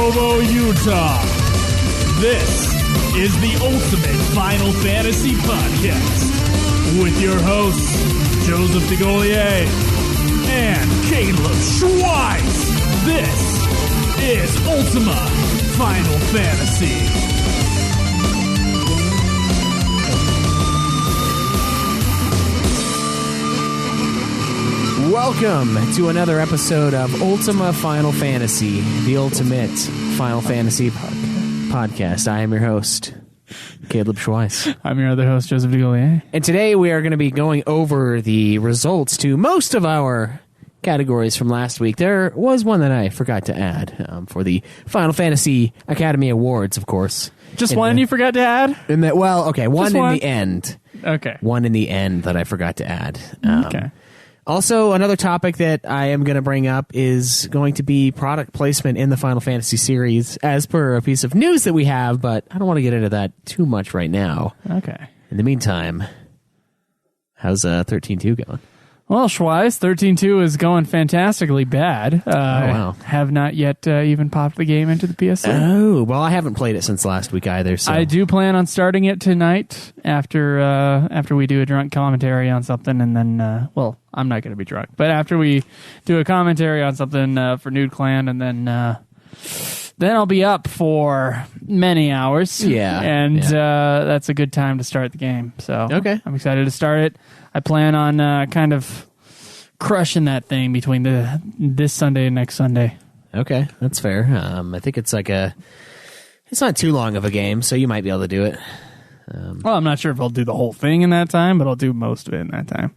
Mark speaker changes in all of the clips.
Speaker 1: Provo, Utah. This is the Ultimate Final Fantasy Podcast with your hosts, Joseph DeGolier and Kaleb Schweiss. This is Ultima Final Fantasy.
Speaker 2: Welcome to another episode of Ultima Final Fantasy, the Ultimate Final Fantasy Podcast. I am your host, Kaleb Schweiss.
Speaker 3: I'm your other host, Joseph DeGolier.
Speaker 2: And today we are going to be going over the results to most of our categories from last week. There was one that I forgot to add for the Final Fantasy Academy Awards, of course.
Speaker 3: Just one you forgot to add?
Speaker 2: One in the end.
Speaker 3: Okay.
Speaker 2: One in the end that I forgot to add.
Speaker 3: Okay.
Speaker 2: Also, another topic that I am going to bring up is going to be product placement in the Final Fantasy series, as per a piece of news that we have, but I don't want to get into that too much right now.
Speaker 3: Okay.
Speaker 2: In the meantime, how's 13.2 going?
Speaker 3: Well, Schweiss, 13.2 is going fantastically bad.
Speaker 2: Wow.
Speaker 3: Have not yet even popped the game into the PSN.
Speaker 2: Oh, well, I haven't played it since last week either. So
Speaker 3: I do plan on starting it tonight after we do a drunk commentary on something, and then, I'm not going to be drunk, but after we do a commentary on something for Nude Clan, and then I'll be up for many hours.
Speaker 2: Yeah.
Speaker 3: And that's a good time to start the game. So
Speaker 2: okay.
Speaker 3: I'm excited to start it. I plan on kind of crushing that thing between this Sunday and next Sunday.
Speaker 2: Okay, that's fair. I think it's it's not too long of a game, so you might be able to do it.
Speaker 3: Well, I'm not sure if I'll do the whole thing in that time, but I'll do most of it in that time.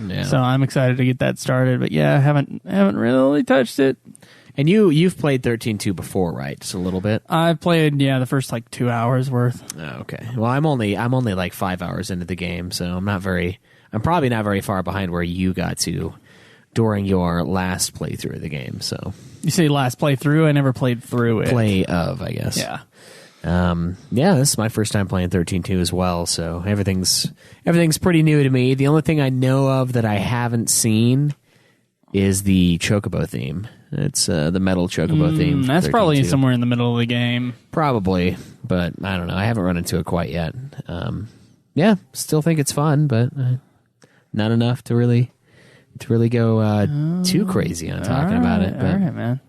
Speaker 2: Yeah.
Speaker 3: So I'm excited to get that started. But yeah, I haven't really touched it.
Speaker 2: And you've played 13.2 before, right? Just a little bit.
Speaker 3: I've played the first 2 hours worth.
Speaker 2: Oh, okay. Well, I'm only 5 hours into the game, so I'm probably not very far behind where you got to during your last playthrough of the game. So
Speaker 3: you say last playthrough? I never played through it.
Speaker 2: Play of, I guess.
Speaker 3: Yeah.
Speaker 2: This is my first time playing 13.2 as well, so everything's pretty new to me. The only thing I know of that I haven't seen is the Chocobo theme. It's the metal Chocobo theme.
Speaker 3: That's probably somewhere in the middle of the game.
Speaker 2: Probably, but I don't know. I haven't run into it quite yet. Still think it's fun, but not enough to really go too crazy on talking about it. But,
Speaker 3: all right, man.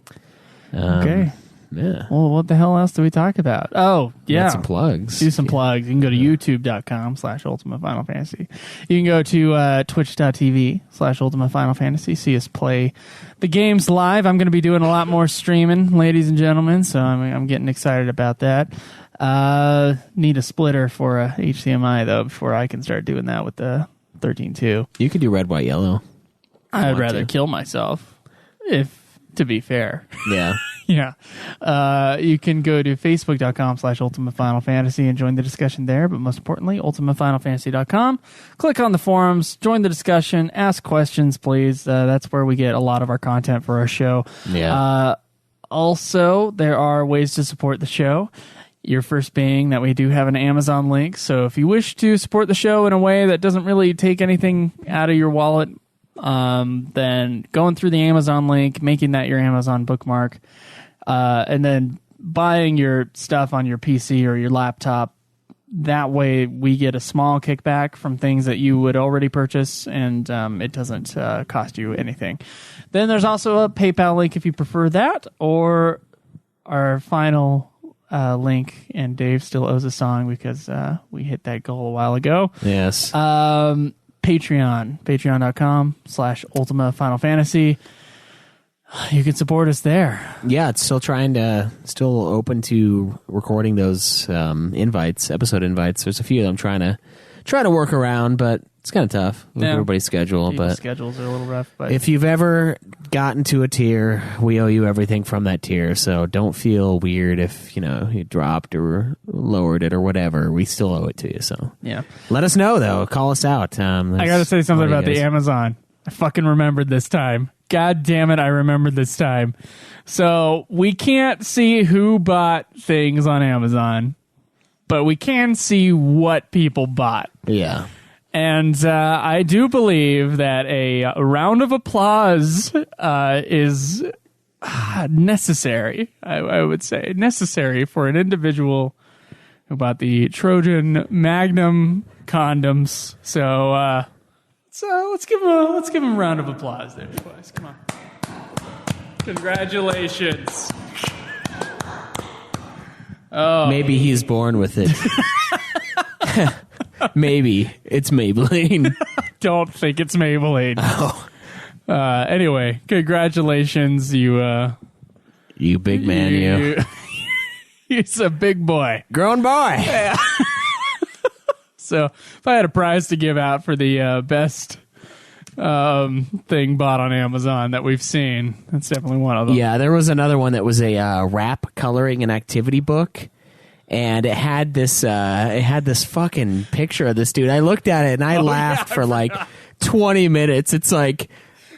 Speaker 3: Okay.
Speaker 2: Yeah.
Speaker 3: Well, what the hell else do we talk about? Oh, yeah.
Speaker 2: Got some plugs.
Speaker 3: Do some plugs. You can go to youtube.com/Ultima Final Fantasy. You can go to twitch.tv/Ultima Final Fantasy. See us play the games live. I'm going to be doing a lot more streaming, ladies and gentlemen, so I'm getting excited about that. Need a splitter for a HDMI, though, before I can start doing that with the 13.2.
Speaker 2: You could do red, white, yellow.
Speaker 3: I'd rather kill myself, to be fair.
Speaker 2: Yeah.
Speaker 3: Yeah. You can go to facebook.com/Ultima Final Fantasy and join the discussion there. But most importantly, ultimafinalfantasy.com. Click on the forums, join the discussion, ask questions, please. That's where we get a lot of our content for our show.
Speaker 2: Yeah.
Speaker 3: Also, there are ways to support the show. Your first being that we do have an Amazon link. So if you wish to support the show in a way that doesn't really take anything out of your wallet, then going through the Amazon link, making that your Amazon bookmark, and then buying your stuff on your PC or your laptop. That way we get a small kickback from things that you would already purchase, and it doesn't cost you anything. Then there's also a PayPal link if you prefer that, or our final link, and Dave still owes a song because we hit that goal a while ago.
Speaker 2: Yes.
Speaker 3: patreon.com/Ultima Final Fantasy. You can support us there.
Speaker 2: Yeah, it's still open to recording those episode invites. There's a few that I'm trying to work around, but it's kind of tough with everybody's schedule. But
Speaker 3: schedules are a little rough. But
Speaker 2: if you've ever gotten to a tier, we owe you everything from that tier. So don't feel weird if you dropped or lowered it or whatever. We still owe it to you. So
Speaker 3: yeah,
Speaker 2: let us know though. Call us out.
Speaker 3: I got to say something about the Amazon. I fucking remembered this time. God damn it, I remembered this time. So we can't see who bought things on Amazon, but we can see what people bought.
Speaker 2: Yeah.
Speaker 3: And I do believe that a round of applause is necessary. I would say necessary for an individual who bought the Trojan Magnum condoms. So let's give him a round of applause there, boys. Come on. Congratulations. Oh.
Speaker 2: Maybe he's born with it. Maybe it's Maybelline.
Speaker 3: Don't think it's Maybelline.
Speaker 2: Oh.
Speaker 3: Anyway, congratulations, you
Speaker 2: big man, you.
Speaker 3: He's a big boy.
Speaker 2: Grown boy.
Speaker 3: Yeah. So, if I had a prize to give out for the best thing bought on Amazon that we've seen, that's definitely one of them.
Speaker 2: Yeah, there was another one that was a rap coloring and activity book. And it had this fucking picture of this dude. I looked at it and I laughed for like 20 minutes. It's like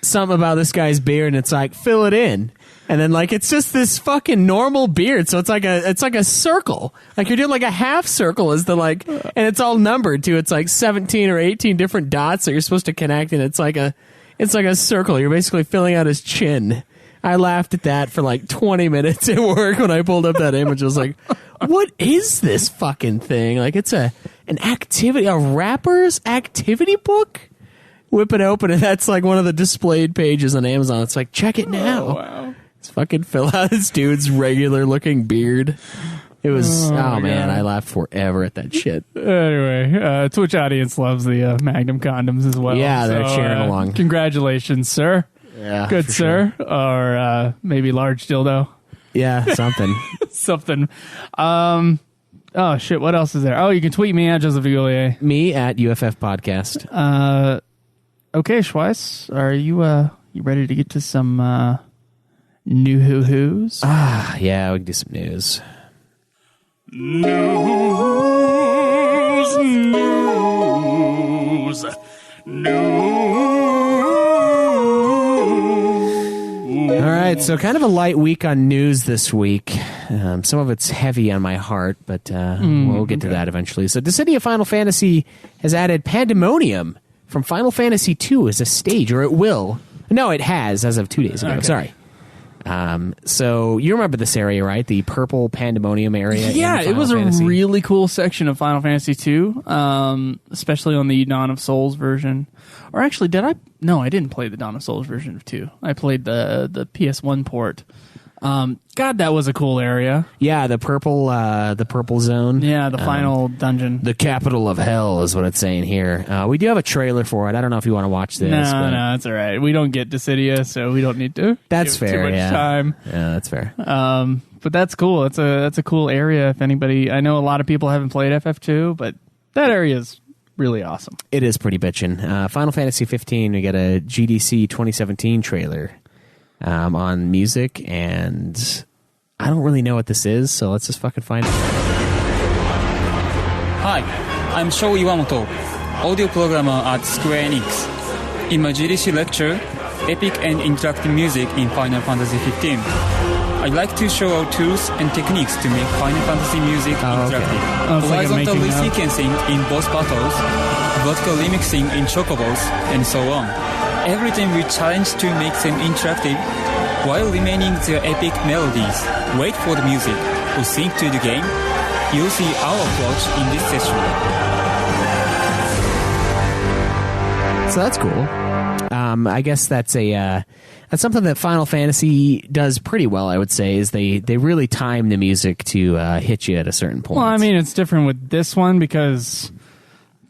Speaker 2: something about this guy's beard, and it's like, fill it in. And then like it's just this fucking normal beard. So it's like a circle. Like you're doing like a half circle is the like, and it's all numbered too. It's like 17 or 18 different dots that you're supposed to connect, and it's like a circle. You're basically filling out his chin. I laughed at that for like 20 minutes at work when I pulled up that image. I was like, what is this fucking thing? Like it's an activity, a rapper's activity book? Whip it open, and that's like one of the displayed pages on Amazon. It's like, check it now.
Speaker 3: Oh, wow.
Speaker 2: Let's fucking fill out this dude's regular looking beard. It was, oh man, God. I laughed forever at that shit.
Speaker 3: Anyway, Twitch audience loves the Magnum condoms as well.
Speaker 2: Yeah, they're cheering along.
Speaker 3: Congratulations, sir.
Speaker 2: Yeah,
Speaker 3: good sir. Sure. Or maybe large dildo.
Speaker 2: Yeah, something.
Speaker 3: Something. Oh shit, what else is there? Oh, you can tweet me at Joseph Vigolier.
Speaker 2: Me at UFF Podcast.
Speaker 3: Okay, Schweiss, are you ready to get to some new hoo-hoos?
Speaker 2: Yeah, we can do some news. All right, so kind of a light week on news this week. Some of it's heavy on my heart, but we'll get to that eventually. So Dissidia Final Fantasy has added Pandemonium from Final Fantasy II as a stage, or it will. No, it has, as of 2 days ago. Okay. Sorry. So you remember this area, right? The purple Pandemonium area.
Speaker 3: Yeah, it was Fantasy. A really cool section of Final Fantasy II, especially on the Dawn of Souls version. Or actually, did I? No, I didn't play the Dawn of Souls version of 2. I played the PS1 port. God, that was a cool area.
Speaker 2: Yeah, the purple zone.
Speaker 3: Yeah, the final dungeon.
Speaker 2: The capital of hell is what it's saying here. We do have a trailer for it. I don't know if you want to watch this.
Speaker 3: No, that's all right. We don't get Dissidia, so we don't need to.
Speaker 2: That's fair.
Speaker 3: Too much time.
Speaker 2: Yeah, that's fair.
Speaker 3: But that's cool. That's a cool area. If anybody, I know a lot of people haven't played FF2, but that area is really awesome.
Speaker 2: It is pretty bitchin'. Final Fantasy 15. We get a GDC 2017 trailer. On music, and I don't really know what this is, so let's just fucking find it.
Speaker 4: Hi, I'm Sho Iwamoto, audio programmer at Square Enix. In my GDC lecture, Epic and Interactive Music in Final Fantasy 15, I'd like to show our tools and techniques to make Final Fantasy music interactive. Horizontally sequencing in boss battles, vertical remixing in chocobos, and so on. Every time we challenge to make them interactive while remaining their epic melodies. Wait for the music to sync to the game. You'll see our approach in this session.
Speaker 2: So that's cool. I guess that's something that Final Fantasy does pretty well, I would say, is they really time the music to hit you at a certain point.
Speaker 3: Well, I mean, it's different with this one because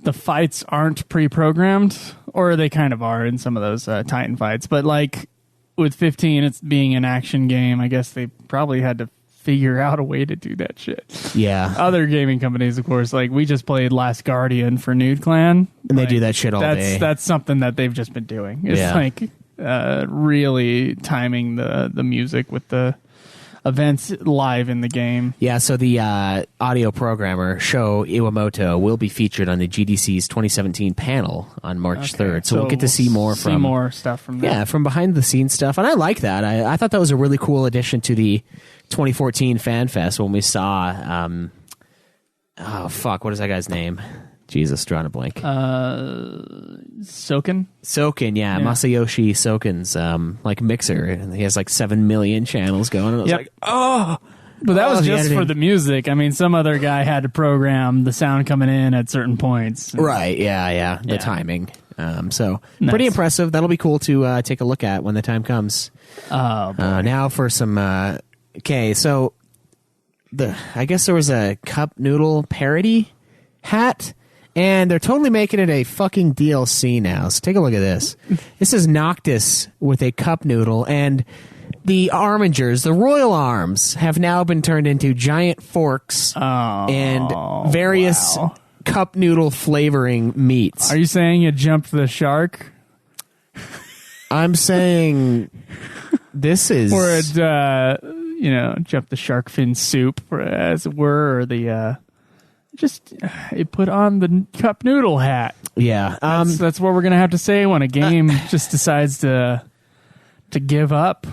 Speaker 3: the fights aren't pre-programmed, or they kind of are in some of those Titan fights. But like with 15, it's being an action game. I guess they probably had to figure out a way to do that shit.
Speaker 2: Yeah.
Speaker 3: Other gaming companies, of course, like we just played Last Guardian for Nude Clan.
Speaker 2: And they do that shit all day.
Speaker 3: That's something that they've just been doing. It's like really timing the music with the events live in the game.
Speaker 2: Yeah, so the audio programmer, Sho Iwamoto, will be featured on the GDC's 2017 panel on March 3rd. So we'll get to see more
Speaker 3: stuff from that.
Speaker 2: Yeah, from behind-the-scenes stuff. And I like that. I thought that was a really cool addition to the 2014 Fan Fest when we saw... what is that guy's name? Jesus, drawing a blank.
Speaker 3: Soken?
Speaker 2: Soken, yeah. Masayoshi Soken's like mixer, and he has like 7 million channels going. And I was like, oh.
Speaker 3: But that was just
Speaker 2: editing.
Speaker 3: for the music. I mean, some other guy had to program the sound coming in at certain points.
Speaker 2: Right, yeah. The timing. So pretty impressive. That'll be cool to take a look at when the time comes.
Speaker 3: Oh, boy.
Speaker 2: Now for some... okay, so I guess there was a Cup Noodle Parody Hat, and they're totally making it a fucking DLC now. So take a look at this. This is Noctis with a cup noodle, and the armingers, the royal arms, have now been turned into giant forks and various cup noodle flavoring meats.
Speaker 3: Are you saying you jumped the shark?
Speaker 2: I'm saying this is...
Speaker 3: Or it, jumped the shark fin soup, as it were, or the... it put on the cup noodle hat.
Speaker 2: Yeah.
Speaker 3: That's what we're going to have to say when a game just decides to give up.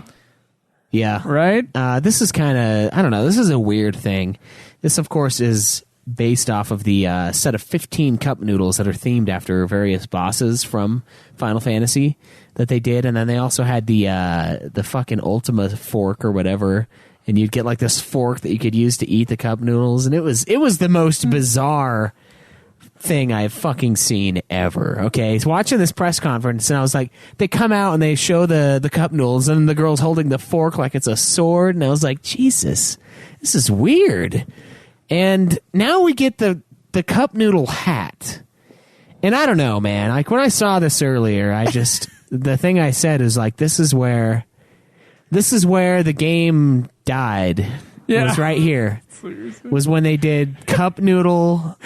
Speaker 2: Yeah.
Speaker 3: Right?
Speaker 2: This is kind of, I don't know, this is a weird thing. This, of course, is based off of the set of 15 cup noodles that are themed after various bosses from Final Fantasy that they did. And then they also had the fucking Ultima fork or whatever. And you'd get like this fork that you could use to eat the cup noodles. And it was the most bizarre thing I've fucking seen ever. Okay, so watching this press conference, and I was like, they come out and they show the cup noodles, and the girl's holding the fork like it's a sword, and I was like, Jesus, this is weird. And now we get the cup noodle hat, and I don't know, man. Like when I saw this earlier, I just the thing I said is like, this is where the game died. Yeah. Was right here. Was when they did cup noodle.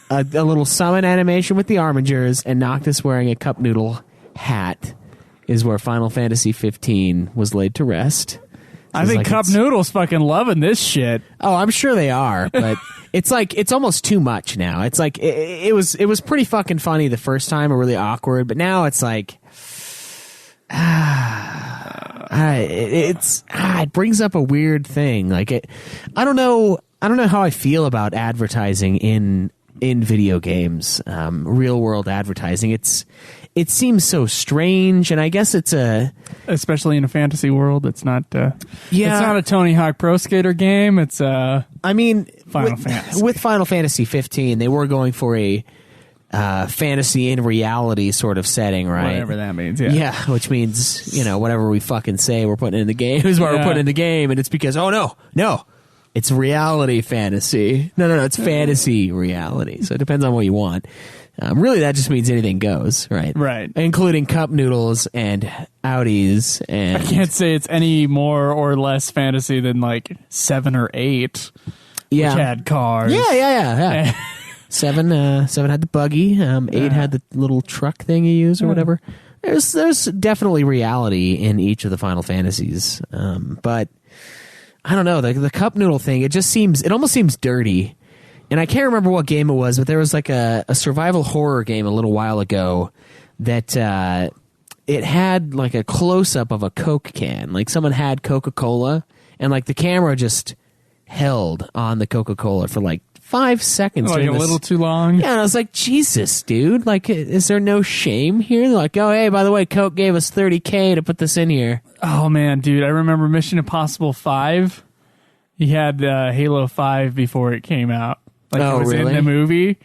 Speaker 2: A little summon animation with the armingers, and Noctis wearing a cup noodle hat is where Final Fantasy 15 was laid to rest.
Speaker 3: I think like Cup Noodle's fucking loving this shit.
Speaker 2: Oh, I'm sure they are, but it's like it's almost too much now. It's like it was pretty fucking funny the first time, or really awkward, but now it's like it brings up a weird thing. Like I don't know how I feel about advertising in video games, real world advertising. It seems so strange, and I guess it's
Speaker 3: especially in a fantasy world. It's not it's
Speaker 2: yeah,
Speaker 3: not a Tony Hawk Pro Skater game. It's
Speaker 2: I mean,
Speaker 3: Fantasy.
Speaker 2: With Final Fantasy 15, they were going for a fantasy in reality sort of setting, right?
Speaker 3: Whatever that means.
Speaker 2: Yeah, which means whatever we fucking say we're putting in the game is what we're putting in the game, and it's because no. It's reality fantasy. No, it's fantasy reality. So it depends on what you want. Really, that just means anything goes, right?
Speaker 3: Right.
Speaker 2: Including cup noodles and Audis. And
Speaker 3: I can't say it's any more or less fantasy than like 7 or 8, which had cars.
Speaker 2: Yeah. 7 had the buggy. 8 had the little truck thing you use or whatever. There's definitely reality in each of the Final Fantasies, but I don't know, the cup noodle thing, it almost seems dirty. And I can't remember what game it was, but there was like a survival horror game a little while ago that it had like a close-up of a Coke can. Like someone had Coca-Cola, and like the camera just held on the Coca-Cola for like 5 seconds.
Speaker 3: Like a little too long?
Speaker 2: Yeah, and I was like, Jesus, dude. Like, is there no shame here? They're like, oh, hey, by the way, Coke gave us $30K to put this in here.
Speaker 3: Oh, man, dude. I remember Mission Impossible 5. He had Halo 5 before it came out. Like, it was
Speaker 2: really?
Speaker 3: in the movie.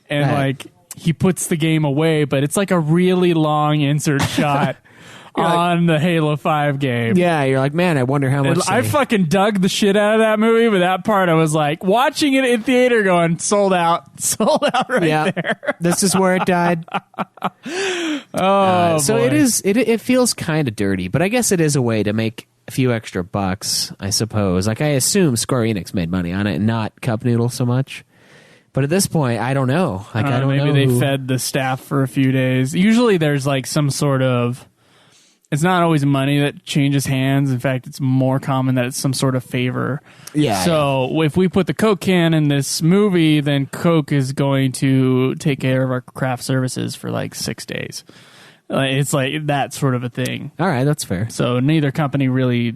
Speaker 3: And, like, he puts the game away, but it's like a really long insert shot on the Halo 5 game.
Speaker 2: Yeah, you're like, man, I wonder how much.
Speaker 3: I fucking dug the shit out of that movie, but that part I was like, watching it in theater going, sold out right there.
Speaker 2: This is where it died. So
Speaker 3: boy.
Speaker 2: it feels kind of dirty, but I guess it is a way to make a few extra bucks, I suppose. Like, I assume Square Enix made money on it and not Cup Noodle so much. But at this point, I don't know. Like, I don't know.
Speaker 3: Maybe they fed the staff for a few days. Usually there's like some sort of... It's not always money that changes hands. In fact, it's more common that it's some sort of favor.
Speaker 2: Yeah.
Speaker 3: So if we put the Coke can in this movie, then Coke is going to take care of our craft services for like 6 days. It's like that sort of a thing.
Speaker 2: All right, that's fair.
Speaker 3: So neither company really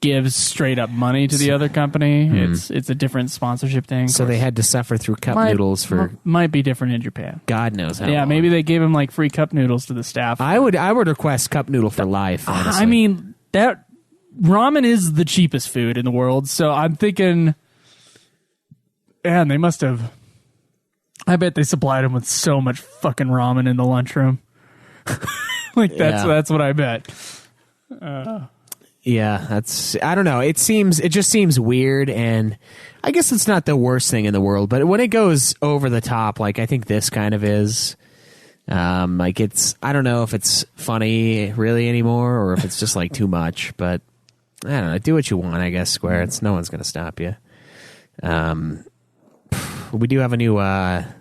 Speaker 3: gives straight up money to the other company. It's a different sponsorship thing.
Speaker 2: So they had to suffer through cup noodles for
Speaker 3: might be different in Japan.
Speaker 2: God knows how long.
Speaker 3: Maybe they gave him like free cup noodles to the staff.
Speaker 2: I would request cup noodle for life, honestly.
Speaker 3: I mean, that ramen is the cheapest food in the world, so I'm thinking, man, they must have. I bet they supplied him with so much fucking ramen in the lunchroom. That's what I bet.
Speaker 2: Yeah, I don't know. It just seems weird, and I guess it's not the worst thing in the world, but when it goes over the top, like I think this kind of is, I don't know if it's funny really anymore, or if it's just like too much, but I don't know. Do what you want, I guess, Square. No one's going to stop you. We do have a new, a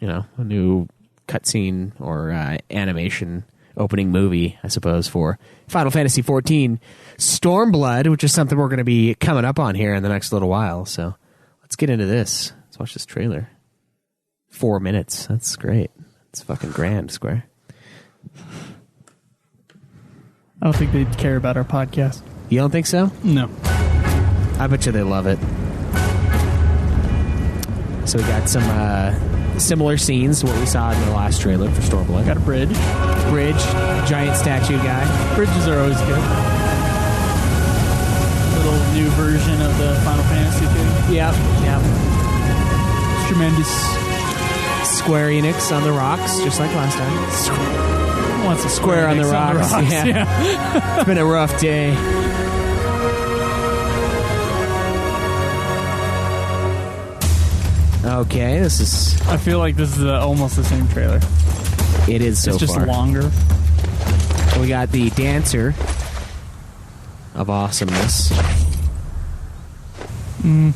Speaker 2: new cutscene or animation opening movie, I suppose, for Final Fantasy XIV Stormblood, which is something we're going to be coming up on here in the next little while. So let's get into this. Let's watch this trailer. 4 minutes. That's great. It's fucking grand, Square.
Speaker 3: I don't think they'd care about our podcast.
Speaker 2: You don't think so?
Speaker 3: No.
Speaker 2: I bet you they love it. So we got some similar scenes to what we saw in the last trailer for Stormblood.
Speaker 3: Got a bridge,
Speaker 2: giant statue guy.
Speaker 3: Bridges are always good. Little new version of the Final Fantasy thing.
Speaker 2: Yep.
Speaker 3: It's tremendous.
Speaker 2: Square Enix on the rocks, just like last time.
Speaker 3: Who wants a
Speaker 2: Square on the rocks. Yeah. It's been a rough day. Okay, this is...
Speaker 3: I feel like this is almost the same trailer.
Speaker 2: It is so far.
Speaker 3: It's just longer.
Speaker 2: We got the dancer of awesomeness.
Speaker 3: And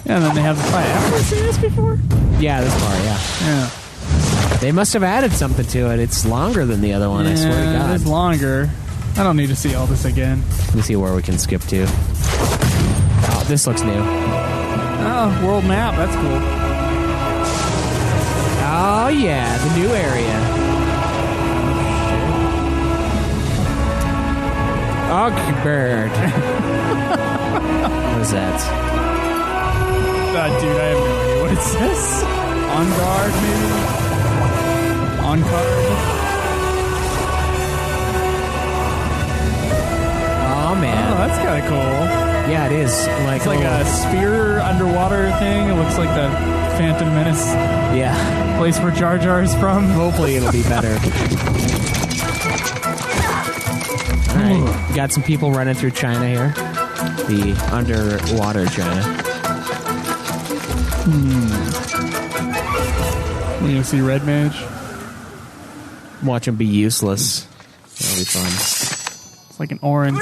Speaker 3: then they have the fight. Have you seen this before?
Speaker 2: Yeah, this part, yeah. They must have added something to it. It's longer than the other one, I swear to God.
Speaker 3: It's longer. I don't need to see all this again.
Speaker 2: Let me see where we can skip to. Oh, this looks new.
Speaker 3: Oh, world map. That's cool.
Speaker 2: Oh, yeah, the new area. Bird. What is that?
Speaker 3: Dude, I have no idea what it says. On guard, maybe? On guard?
Speaker 2: Oh, man.
Speaker 3: Oh, that's kind of cool.
Speaker 2: Yeah, it is.
Speaker 3: It's like a spear underwater thing. It looks like the Phantom Menace.
Speaker 2: Yeah.
Speaker 3: Place where Jar Jar is from.
Speaker 2: Hopefully it'll be better. All right. Got some people running through China here. The underwater China.
Speaker 3: You gonna see Red Mage?
Speaker 2: Watch him be useless. That'll be fun.
Speaker 3: It's like an orange.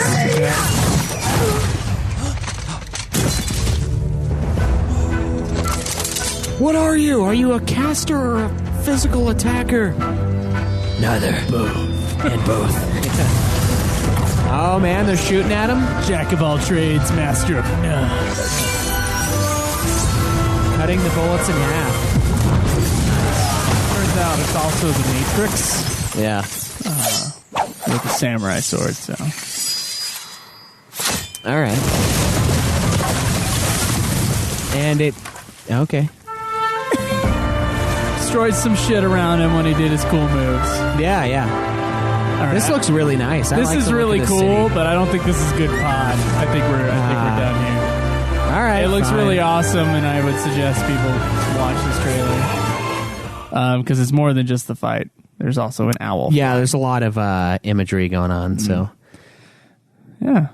Speaker 2: What are you? Are you a caster or a physical attacker? Neither. Both. And both. Oh, man, they're shooting at him?
Speaker 3: Jack of all trades, master of none.
Speaker 2: Cutting the bullets in half.
Speaker 3: Turns out it's also the Matrix.
Speaker 2: Yeah.
Speaker 3: With a samurai sword, so.
Speaker 2: All right. And it... Okay.
Speaker 3: Destroyed some shit around him when he did his cool moves.
Speaker 2: Yeah.
Speaker 3: Right.
Speaker 2: This looks really nice.
Speaker 3: This is really cool, but I don't think this is good pod. I think we're done here.
Speaker 2: All right.
Speaker 3: It looks really awesome, and I would suggest people watch this trailer. Because it's more than just the fight. There's also an owl.
Speaker 2: Yeah, there's a lot of imagery going on, so.
Speaker 3: Yeah.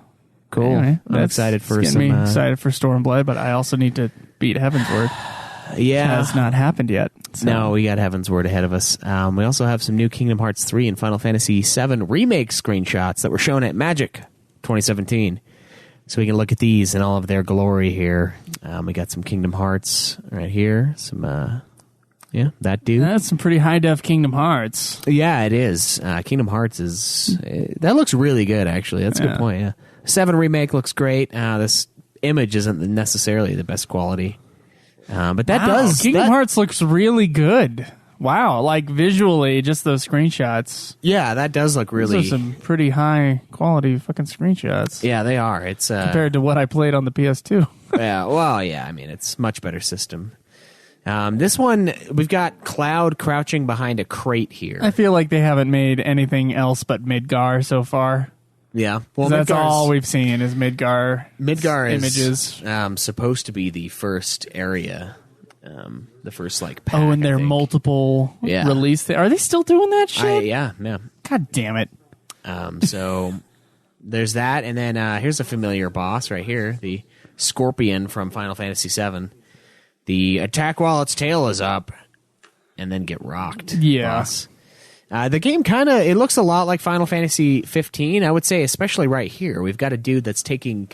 Speaker 2: Cool.
Speaker 3: Anyway,
Speaker 2: I'm excited for some...
Speaker 3: me excited for Stormblood, but I also need to beat Heavensward.
Speaker 2: Yeah.
Speaker 3: It has not happened yet. So.
Speaker 2: No, we got Heavensward ahead of us. We also have some new Kingdom Hearts 3 and Final Fantasy VII remake screenshots that were shown at Magic 2017. So we can look at these in all of their glory here. We got some Kingdom Hearts right here. Some, that dude.
Speaker 3: That's some pretty high-def Kingdom Hearts.
Speaker 2: Yeah, it is. Kingdom Hearts is... that looks really good, actually. That's a good point, yeah. 7 remake looks great. This image isn't necessarily the best quality. But that does...
Speaker 3: Kingdom Hearts looks really good. Wow, like visually, just those screenshots.
Speaker 2: Yeah, that does look really...
Speaker 3: Those are some pretty high quality fucking screenshots.
Speaker 2: Yeah, they are. It's
Speaker 3: compared to what I played on the PS2.
Speaker 2: Yeah, well, yeah, I mean, it's much better system. This one, we've got Cloud crouching behind a crate here.
Speaker 3: I feel like they haven't made anything else but Midgar so far.
Speaker 2: Yeah, well,
Speaker 3: that's all we've seen is Midgar.
Speaker 2: Midgar
Speaker 3: images.
Speaker 2: Is supposed to be the first area, the first like pack.
Speaker 3: Oh, and they're multiple release. Are they still doing that shit?
Speaker 2: Yeah.
Speaker 3: God damn it.
Speaker 2: So there's that, and then here's a familiar boss right here, the Scorpion from Final Fantasy VII. The attack while its tail is up, and then get rocked.
Speaker 3: Yeah.
Speaker 2: Boss. The game it looks a lot like Final Fantasy 15, I would say, especially right here. We've got a dude that's taking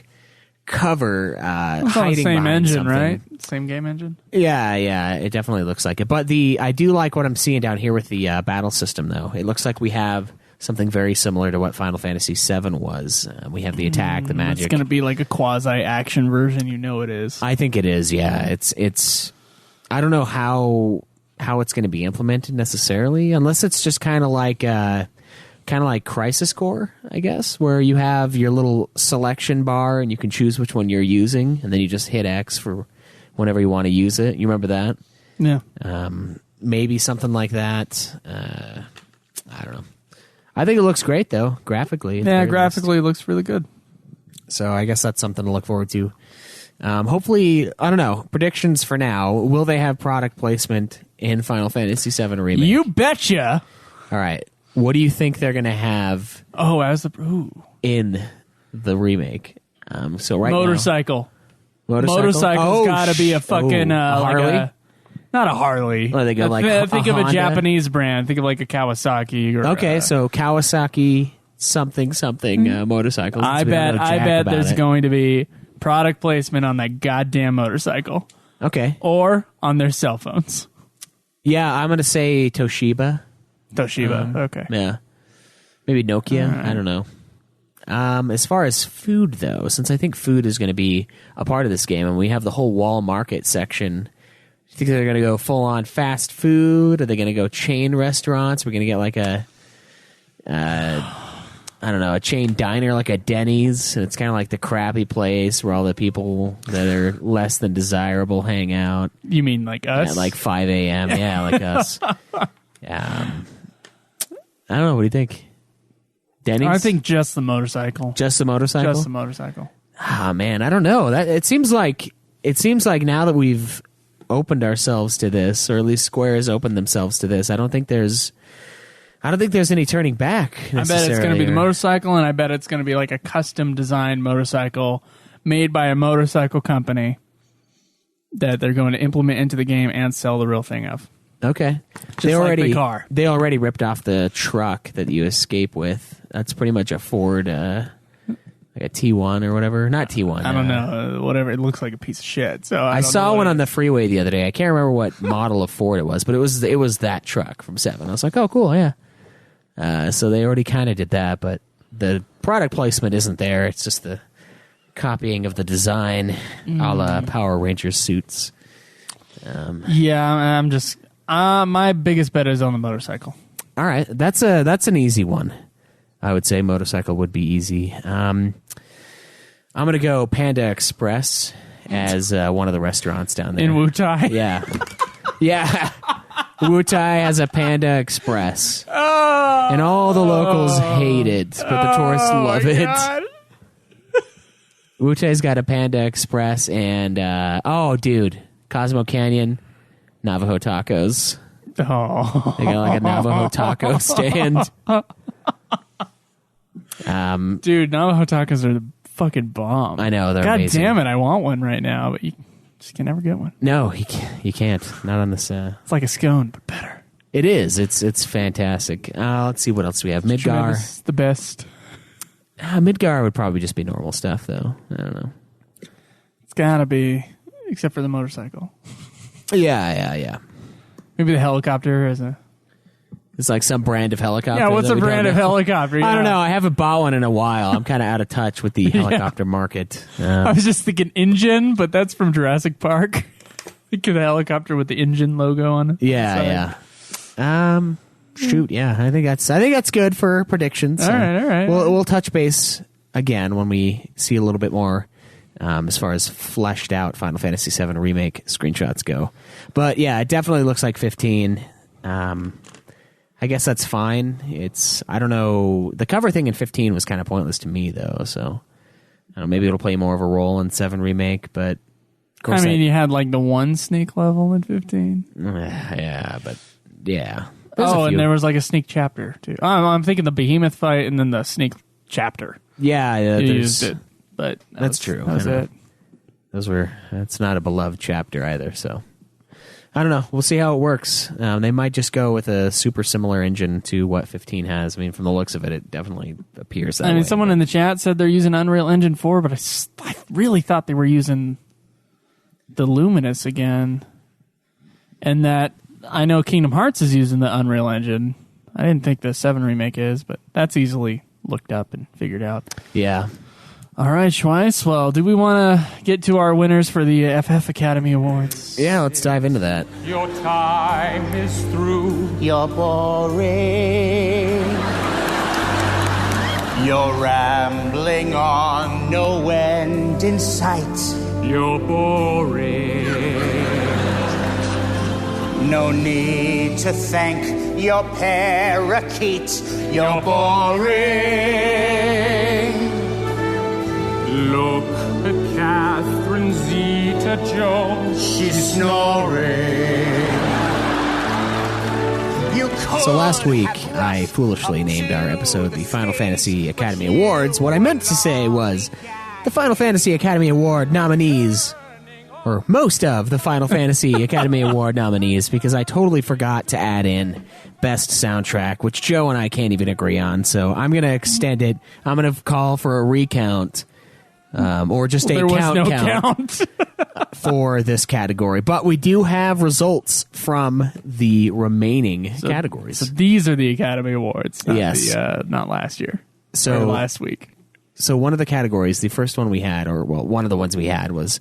Speaker 2: cover, hiding
Speaker 3: same
Speaker 2: behind
Speaker 3: engine,
Speaker 2: something.
Speaker 3: right? Same game engine?
Speaker 2: Yeah, it definitely looks like it. But I do like what I'm seeing down here with the battle system, though. It looks like we have something very similar to what Final Fantasy VII was. We have the attack, the magic.
Speaker 3: It's going to be like a quasi-action version, it is. I
Speaker 2: think it is, yeah. It's I don't know how it's going to be implemented necessarily, unless it's just kind of like Crisis Core, I guess, where you have your little selection bar and you can choose which one you're using, and then you just hit X for whenever you want to use it. You remember that?
Speaker 3: Yeah.
Speaker 2: Maybe something like that. I don't know. I think it looks great, though, graphically.
Speaker 3: Yeah, graphically it looks really good.
Speaker 2: So I guess that's something to look forward to. Hopefully, I don't know, predictions for now. Will they have product placement in Final Fantasy VII Remake?
Speaker 3: You betcha!
Speaker 2: All right. What do you think they're going to have in the remake? So right
Speaker 3: Motorcycle.
Speaker 2: now...
Speaker 3: Motorcycle's got to be a fucking...
Speaker 2: Harley?
Speaker 3: Not a Harley.
Speaker 2: Well, they go like
Speaker 3: think of
Speaker 2: Honda?
Speaker 3: a Japanese brand. Think of like a Kawasaki. Or,
Speaker 2: so Kawasaki something motorcycles.
Speaker 3: I bet there's going to be product placement on that goddamn motorcycle.
Speaker 2: Okay.
Speaker 3: Or on their cell phones.
Speaker 2: Yeah, I'm going to say Toshiba.
Speaker 3: Okay.
Speaker 2: Yeah. Maybe Nokia.
Speaker 3: Right.
Speaker 2: I don't know. As far as food, though, since I think food is going to be a part of this game, and we have the whole wall market section, do you think they're going to go full-on fast food? Are they going to go chain restaurants? We're going to get like a chain diner like a Denny's, and it's kind of like the crappy place where all the people that are less than desirable hang out.
Speaker 3: You mean like us?
Speaker 2: At like 5 a.m. Yeah, like us. I don't know. What do you think? Denny's?
Speaker 3: I think just the motorcycle.
Speaker 2: Just the motorcycle?
Speaker 3: Just the motorcycle.
Speaker 2: Ah, man, I don't know. It seems like now that we've opened ourselves to this, or at least Square has opened themselves to this, I don't think there's any turning back.
Speaker 3: I bet it's going to be the motorcycle, and I bet it's going to be like a custom designed motorcycle made by a motorcycle company that they're going to implement into the game and sell the real thing of.
Speaker 2: Okay.
Speaker 3: Like the car.
Speaker 2: They already ripped off the truck that you escape with. That's pretty much a Ford, like a T1 or whatever. Not T1.
Speaker 3: I don't know. Whatever. It looks like a pice of shit. So
Speaker 2: I saw one on the freeway the other day. I can't remember what model of Ford it was, but it was that truck from 7. I was like, oh, cool, yeah. So they already kind of did that, but the product placement isn't there. It's just the copying of the design a la Power Rangers suits.
Speaker 3: I'm just... my biggest bet is on the motorcycle.
Speaker 2: All right, that's an easy one. I would say motorcycle would be easy. I'm gonna go Panda Express as one of the restaurants down there
Speaker 3: in Wutai.
Speaker 2: Yeah. Wutai has a Panda Express, and all the locals hate it, but the tourists love it. Wutai's got a Panda Express, and dude, Cosmo Canyon. Navajo tacos.
Speaker 3: Oh.
Speaker 2: They got like a Navajo taco stand.
Speaker 3: Dude, Navajo tacos are the fucking bomb.
Speaker 2: I know, they're
Speaker 3: God
Speaker 2: amazing.
Speaker 3: damn it, I want one right now, but you just can never get one.
Speaker 2: No, you can't. Not on this.
Speaker 3: It's like a scone, but better.
Speaker 2: It is. It's fantastic. Let's see what else we have. Midgar.
Speaker 3: It's the best.
Speaker 2: Midgar would probably just be normal stuff, though. I don't know.
Speaker 3: It's gotta be, except for the motorcycle.
Speaker 2: Yeah.
Speaker 3: Maybe the helicopter is a...
Speaker 2: It's like some brand of helicopter.
Speaker 3: Yeah, what's a brand of helicopter?
Speaker 2: I don't know. I haven't bought one in a while. I'm kind of out of touch with the helicopter market.
Speaker 3: I was just thinking engine, but that's from Jurassic Park. Think of the helicopter with the engine logo on it.
Speaker 2: Yeah. Shoot, yeah, I think that's good for predictions.
Speaker 3: All right.
Speaker 2: We'll touch base again when we see a little bit more as far as fleshed out Final Fantasy VII Remake screenshots go. But yeah, it definitely looks like 15. I guess that's fine. I don't know. The cover thing in 15 was kind of pointless to me, though. So I don't know, maybe it'll play more of a role in 7 Remake. But of course,
Speaker 3: you had like the one snake level in 15.
Speaker 2: Yeah, but yeah.
Speaker 3: And there was like a sneak chapter too. I'm thinking the behemoth fight and then the sneak chapter.
Speaker 2: Yeah,
Speaker 3: you used it, but
Speaker 2: that's true.
Speaker 3: That was it.
Speaker 2: That's not a beloved chapter either. So I don't know. We'll see how it works. They might just go with a super similar engine to what 15 has. I mean, from the looks of it, it definitely appears that way.
Speaker 3: Someone in the chat said they're using Unreal Engine 4, but I really thought they were using the Luminous again, and that. I know Kingdom Hearts is using the Unreal Engine. I didn't think the 7 Remake is, but that's easily looked up and figured out.
Speaker 2: Yeah.
Speaker 3: All right, Schweiss. Well, do we want to get to our winners for the FF Academy Awards?
Speaker 2: Yeah, let's dive into that.
Speaker 5: Your time is through.
Speaker 6: You're boring. You're rambling on, no end in sight.
Speaker 5: You're boring.
Speaker 6: No need to thank your parakeet. You're boring.
Speaker 5: Look at Catherine Zeta-Jones.
Speaker 6: She's snoring.
Speaker 2: So last week, I foolishly named our episode the Final Fantasy Academy Awards. What I meant to say was the Final Fantasy Academy Award nominees, or most of the Final Fantasy Academy Award nominees, because I totally forgot to add in Best Soundtrack, which Joe and I can't even agree on. So I'm going to extend it. I'm going to call for a recount, or just a count for this category. But we do have results from the remaining categories.
Speaker 3: So these are the Academy Awards, not
Speaker 2: yes,
Speaker 3: not last year.
Speaker 2: So
Speaker 3: or last week.
Speaker 2: So one of the categories, the first one we had, one of the ones we had was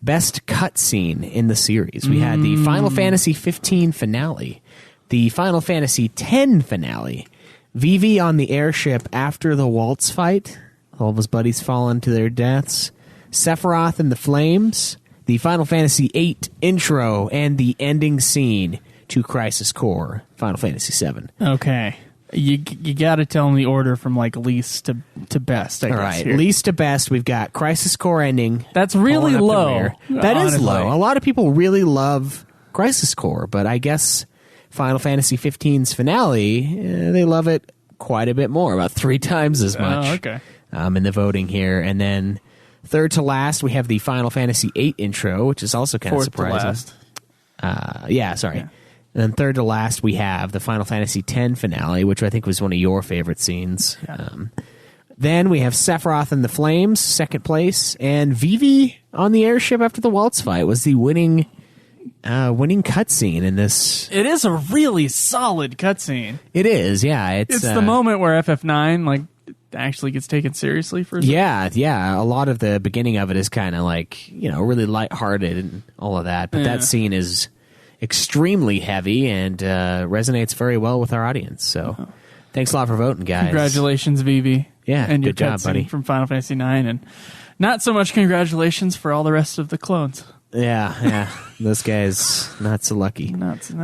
Speaker 2: Best Cutscene in the series. We had the Final Fantasy 15 finale, the Final Fantasy 10 finale, Vivi on the airship after the waltz fight, all of his buddies falling to their deaths, Sephiroth and the Flames, the Final Fantasy 8 intro, and the ending scene to Crisis Core, Final Fantasy 7.
Speaker 3: Okay. You got to tell them the order from like least to best. I guess,
Speaker 2: all right,
Speaker 3: here.
Speaker 2: Least to best, we've got Crisis Core ending.
Speaker 3: That's really low.
Speaker 2: That
Speaker 3: honestly.
Speaker 2: is low. A lot of people really love Crisis Core, but I guess Final Fantasy 15's finale, they love it quite a bit more, about 3 times as much.
Speaker 3: Oh, okay.
Speaker 2: In the voting here, and then third to last, we have the Final Fantasy 8 intro, which is also kind of surprising.
Speaker 3: Yeah.
Speaker 2: And then third to last, we have the Final Fantasy X finale, which I think was one of your favorite scenes.
Speaker 3: Yeah.
Speaker 2: Then we have Sephiroth and the Flames, second place, and Vivi on the airship after the waltz fight was the winning cutscene in this.
Speaker 3: It is a really solid cutscene.
Speaker 2: It is, yeah.
Speaker 3: It's the moment where FF9 actually gets taken seriously for.
Speaker 2: Yeah. A lot of the beginning of it is kind of really lighthearted and all of that, but that scene is extremely heavy and resonates very well with our audience. So, thanks a lot for voting, guys.
Speaker 3: Congratulations, Vivi.
Speaker 2: Yeah,
Speaker 3: and your
Speaker 2: good job, buddy.
Speaker 3: From Final Fantasy IX, and not so much congratulations for all the rest of the clones.
Speaker 2: Yeah, those guys not so lucky.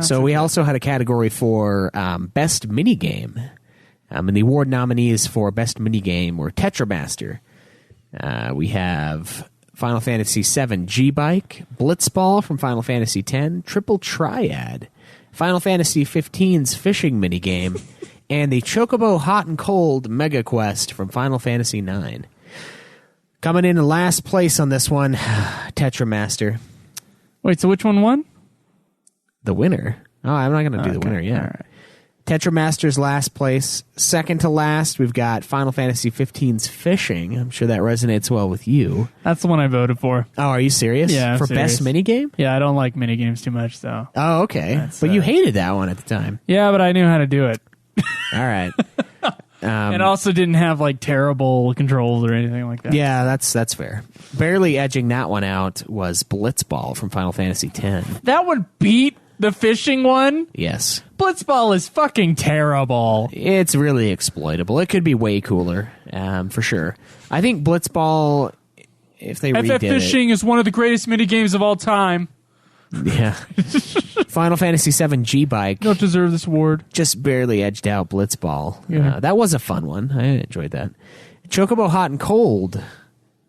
Speaker 3: So
Speaker 2: we also had a category for best minigame, and the award nominees for best minigame were Tetramaster. We have Final Fantasy VII G-Bike, Blitzball from Final Fantasy X, Triple Triad, Final Fantasy XV's Fishing Minigame, and the Chocobo Hot and Cold Mega Quest from Final Fantasy IX. Coming in last place on this one, Tetramaster.
Speaker 3: Wait, so which one won?
Speaker 2: The winner. Oh, I'm not going to do the winner yet.
Speaker 3: All right.
Speaker 2: Tetramaster's last place. Second to last, we've got Final Fantasy XV's Fishing. I'm sure that resonates well with you.
Speaker 3: That's the one I voted for.
Speaker 2: Oh, are you serious?
Speaker 3: Yeah,
Speaker 2: For
Speaker 3: serious.
Speaker 2: best minigame?
Speaker 3: Yeah, I don't like minigames too much, so.
Speaker 2: Oh, okay. But you hated that one at the time.
Speaker 3: Yeah, but I knew how to do it.
Speaker 2: All right.
Speaker 3: It also didn't have terrible controls or anything like that.
Speaker 2: Yeah, that's fair. Barely edging that one out was Blitzball from Final Fantasy X.
Speaker 3: That one beat The fishing one?
Speaker 2: Yes.
Speaker 3: Blitzball is fucking terrible.
Speaker 2: It's really exploitable. It could be way cooler, for sure. I think Blitzball, if they redid
Speaker 3: fishing is one of the greatest minigames of all time.
Speaker 2: Yeah. Final Fantasy VII G-Bike
Speaker 3: Don't deserve this award.
Speaker 2: just barely edged out Blitzball.
Speaker 3: Yeah.
Speaker 2: That was a fun one. I enjoyed that. Chocobo Hot and Cold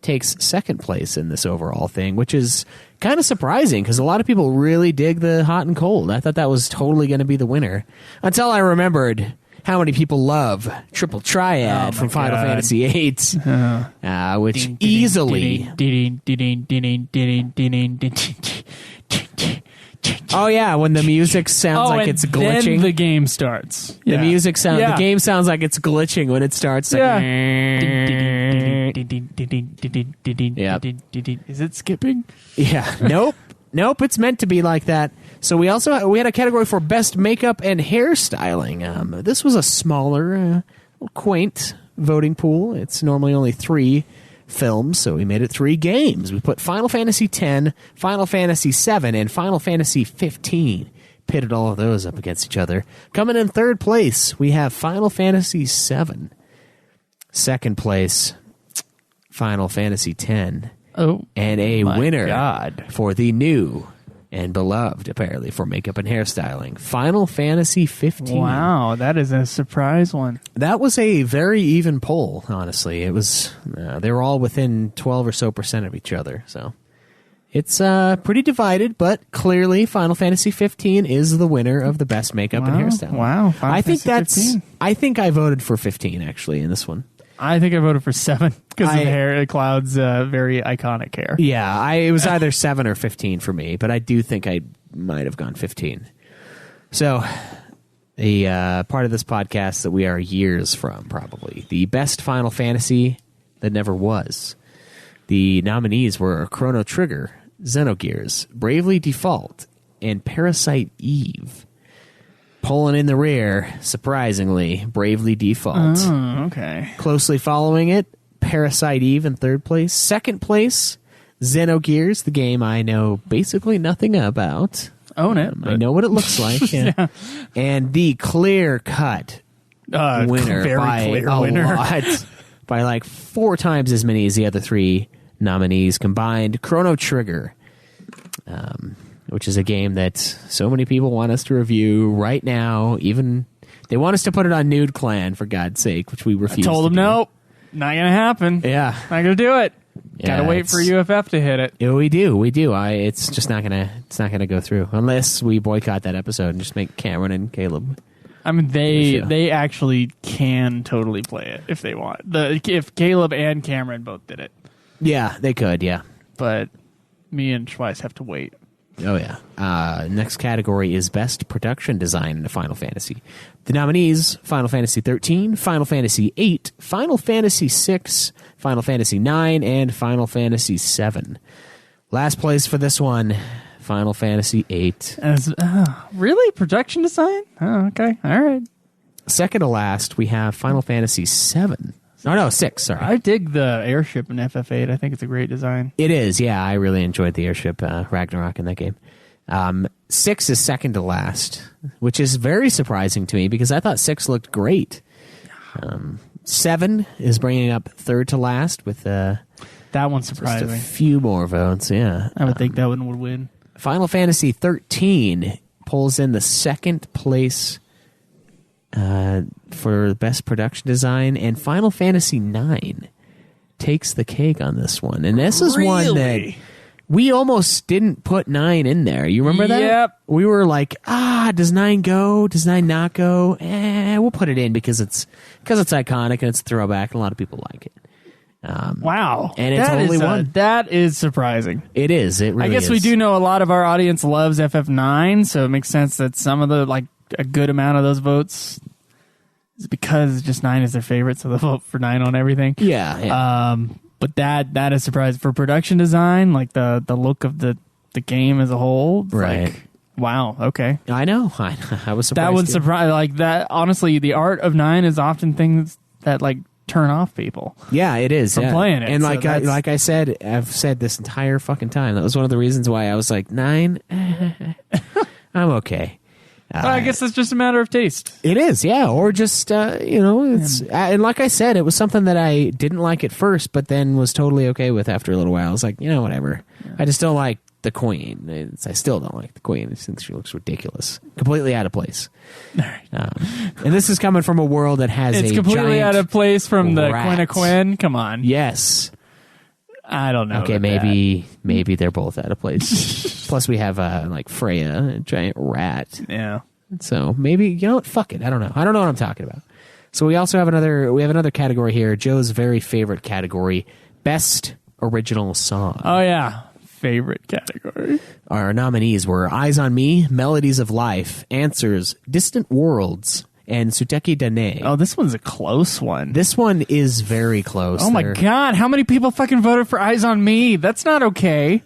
Speaker 2: takes second place in this overall thing, which is kind of surprising because a lot of people really dig the Hot and Cold. I thought that was totally going to be the winner until I remembered how many people love Triple Triad from Final Fantasy VIII, which easily... Oh yeah, when the music sounds like it's glitching.
Speaker 3: Then the game starts.
Speaker 2: The music sound.
Speaker 3: Yeah.
Speaker 2: The game sounds like it's glitching when it starts. Like,
Speaker 3: Yeah.
Speaker 2: Yep.
Speaker 3: Is it skipping?
Speaker 2: Yeah. Nope. It's meant to be like that. So we had a category for best makeup and hairstyling. This was a smaller, quaint voting pool. It's normally only 3 films, so we made it 3 games. We put Final Fantasy X, Final Fantasy VII, and Final Fantasy 15. Pitted all of those up against each other. Coming in third place, we have Final Fantasy VII. Second place, Final Fantasy X.
Speaker 3: Oh,
Speaker 2: And a
Speaker 3: my
Speaker 2: winner
Speaker 3: God.
Speaker 2: for the new and beloved, apparently, for makeup and hairstyling, Final Fantasy 15.
Speaker 3: wow, that is a surprise one.
Speaker 2: That was a very even poll, honestly. It was they were all within 12 or so % of each other, so it's pretty divided, but clearly Final Fantasy 15 is the winner of the best makeup and hairstyling.
Speaker 3: Wow, Final
Speaker 2: I think
Speaker 3: Fantasy 15.
Speaker 2: I think I voted for 15 actually in this one.
Speaker 3: I think I voted for 7 because of the hair. Cloud's very iconic hair.
Speaker 2: Yeah, it was either 7 or 15 for me, but I do think I might have gone 15. So, the part of this podcast that we are years from, probably. The best Final Fantasy that never was. The nominees were Chrono Trigger, Xenogears, Bravely Default, and Parasite Eve. Pulling in the rear, surprisingly, Bravely Default.
Speaker 3: Oh, okay.
Speaker 2: Closely following it, Parasite Eve in third place. Second place, Xenogears, the game I know basically nothing about.
Speaker 3: Own it.
Speaker 2: I know what it looks like. Yeah. And the clear-cut winner
Speaker 3: very
Speaker 2: by
Speaker 3: clear
Speaker 2: a
Speaker 3: winner.
Speaker 2: lot. By like 4 times as many as the other 3 nominees combined. Chrono Trigger, which is a game that so many people want us to review right now. Even they want us to put it on Nude Clan, for God's sake, which we refuse.
Speaker 3: Told
Speaker 2: to
Speaker 3: them
Speaker 2: do.
Speaker 3: nope, not gonna happen.
Speaker 2: Yeah,
Speaker 3: Not gonna do it.
Speaker 2: Yeah,
Speaker 3: Gotta wait for UFF to hit it.
Speaker 2: Yeah, we do. It's just not gonna go through unless we boycott that episode and just make Cameron and Kaleb.
Speaker 3: I mean,
Speaker 2: Yeah.
Speaker 3: they actually can totally play it if they want. If Caleb and Cameron both did it,
Speaker 2: Yeah, they could. Yeah.
Speaker 3: but me and Schweiss have to wait.
Speaker 2: Oh, yeah. Next category is Best Production Design in a Final Fantasy. The nominees, Final Fantasy 13, Final Fantasy 8, Final Fantasy 6, Final Fantasy 9, and Final Fantasy 7. Last place for this one, Final Fantasy 8.
Speaker 3: Really? Production design? Oh, okay. All right.
Speaker 2: Second to last, we have Final Fantasy 7. Oh, no, 6, sorry.
Speaker 3: I dig the airship in FF8. I think it's a great design.
Speaker 2: It is, yeah. I really enjoyed the airship Ragnarok in that game. 6 is second to last, which is very surprising to me because I thought 6 looked great. 7 is bringing up third to last with
Speaker 3: That one's
Speaker 2: just
Speaker 3: surprising.
Speaker 2: a few more votes, yeah.
Speaker 3: I would think that one would win.
Speaker 2: Final Fantasy 13 pulls in the second place for best production design, and Final Fantasy 9 takes the cake on this one. And this is one that
Speaker 3: Really?
Speaker 2: we almost didn't put 9 in there. You remember that?
Speaker 3: Yep.
Speaker 2: We were like, does 9 go? Does 9 not go? We'll put it in because it's iconic and it's a throwback and a lot of people like it.
Speaker 3: Wow.
Speaker 2: And it's
Speaker 3: That
Speaker 2: only
Speaker 3: is,
Speaker 2: one.
Speaker 3: That is surprising.
Speaker 2: It is. It really
Speaker 3: I guess we
Speaker 2: is.
Speaker 3: do know a lot of our audience loves FF9, so it makes sense that some of the, like, a good amount of those votes is because just 9 is their favorite, so they'll vote for 9 on everything.
Speaker 2: Yeah.
Speaker 3: But that is surprising. For production design, like the look of the game as a whole, it's
Speaker 2: Right.
Speaker 3: like, wow, okay.
Speaker 2: I know. I was surprised.
Speaker 3: That would
Speaker 2: too.
Speaker 3: surprise, like, that, honestly, the art of 9 is often things that, like, turn off people.
Speaker 2: Yeah, it is.
Speaker 3: From
Speaker 2: yeah.
Speaker 3: playing it,
Speaker 2: and
Speaker 3: so
Speaker 2: like I said, I've said this entire fucking time. That was one of the reasons why I was like 9. I'm okay.
Speaker 3: Well, I guess it's just a matter of taste.
Speaker 2: It is, yeah. Or just, it's... and like I said, it was something that I didn't like at first, but then was totally okay with after a little while. I was like, whatever. Yeah. I just don't like the Queen. I still don't like the Queen. I think she looks ridiculous. Completely out of place. And this is coming from a world that has
Speaker 3: it's completely out of place from the Queen of Quinn? Come on.
Speaker 2: Yes.
Speaker 3: I don't know.
Speaker 2: Okay, maybe they're both out of place. Plus, we have Freya, a giant rat.
Speaker 3: Yeah.
Speaker 2: So maybe what? Fuck it. I don't know. I don't know what I'm talking about. So we also have another category here. Joe's very favorite category: best original song.
Speaker 3: Oh yeah, favorite category.
Speaker 2: Our nominees were "Eyes on Me," "Melodies of Life," "Answers," "Distant Worlds," and "Suteki Dane."
Speaker 3: Oh, this one's a close one.
Speaker 2: This one is very close.
Speaker 3: Oh my God, how many people fucking voted for Eyes on Me? That's not okay.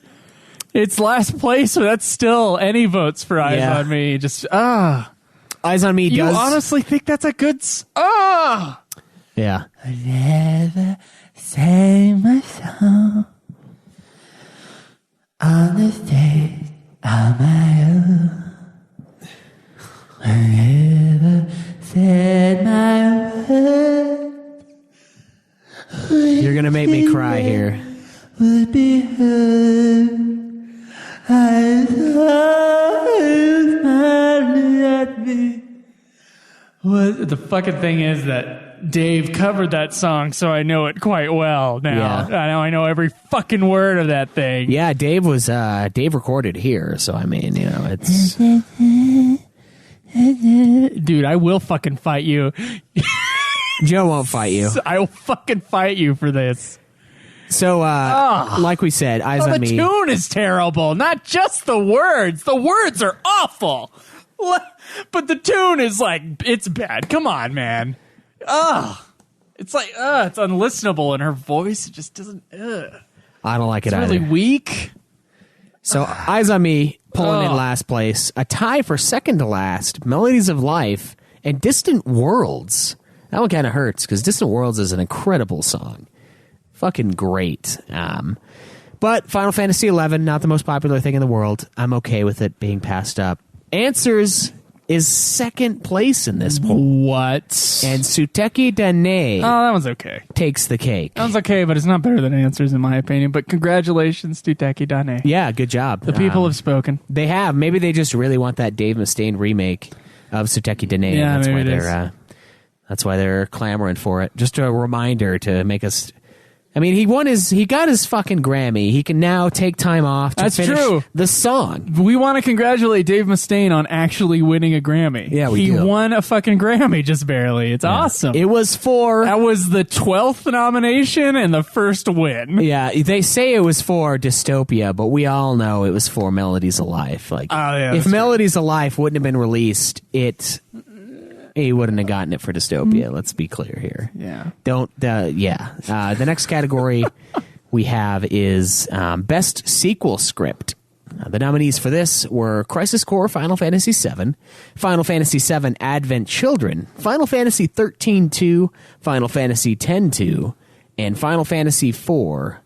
Speaker 3: It's last place, so that's still any votes for Eyes on Me. Just,
Speaker 2: Eyes on Me does...
Speaker 3: You honestly think that's a good...
Speaker 2: Yeah.
Speaker 3: I never sang my song on the stage on my own. I never said my word.
Speaker 2: You're going to make me cry here.
Speaker 3: Would be heard. I saw you smiling at me. The fucking thing is that Dave covered that song, so I know it quite well now.
Speaker 2: Yeah.
Speaker 3: I know every fucking word of that thing.
Speaker 2: Yeah, Dave recorded here, so I mean, it's...
Speaker 3: Dude, I will fucking fight you.
Speaker 2: Joe won't fight you.
Speaker 3: I will fucking fight you for this.
Speaker 2: So, like we said, Eyes on Me...
Speaker 3: The tune is terrible, not just the words. The words are awful. But the tune is it's bad. Come on, man. It's it's unlistenable, and her voice just doesn't...
Speaker 2: I don't like it
Speaker 3: either. It's really weak.
Speaker 2: So, Eyes on Me, pulling in last place. A tie for second to last, Melodies of Life, and Distant Worlds. That one kind of hurts, because Distant Worlds is an incredible song. Fucking great. But Final Fantasy XI, not the most popular thing in the world. I'm okay with it being passed up. Answers is second place in this poll.
Speaker 3: What?
Speaker 2: And Suteki Dane
Speaker 3: that one's okay.
Speaker 2: Takes the cake.
Speaker 3: That one's okay, but it's not better than Answers in my opinion. But congratulations, Suteki Dane.
Speaker 2: Yeah, good job.
Speaker 3: The people have spoken.
Speaker 2: They have. Maybe they just really want that Dave Mustaine remake of Suteki Dane.
Speaker 3: Yeah,
Speaker 2: that's why they're clamoring for it. Just a reminder to make us... I mean, he got his fucking Grammy. He can now take time off to finish the song.
Speaker 3: We want to congratulate Dave Mustaine on actually winning a Grammy.
Speaker 2: Yeah,
Speaker 3: He won a fucking Grammy just barely. It's awesome.
Speaker 2: It was
Speaker 3: That was the 12th nomination and the first win.
Speaker 2: Yeah, they say it was for Dystopia, but we all know it was for Melodies of Life. If Melodies of Life wouldn't have been released, he wouldn't have gotten it for Dystopia. Let's be clear here.
Speaker 3: Yeah.
Speaker 2: The next category we have is Best Sequel Script. The nominees for this were Crisis Core Final Fantasy VII, Final Fantasy VII Advent Children, Final Fantasy 13-2, Final Fantasy X-2, and Final Fantasy IV,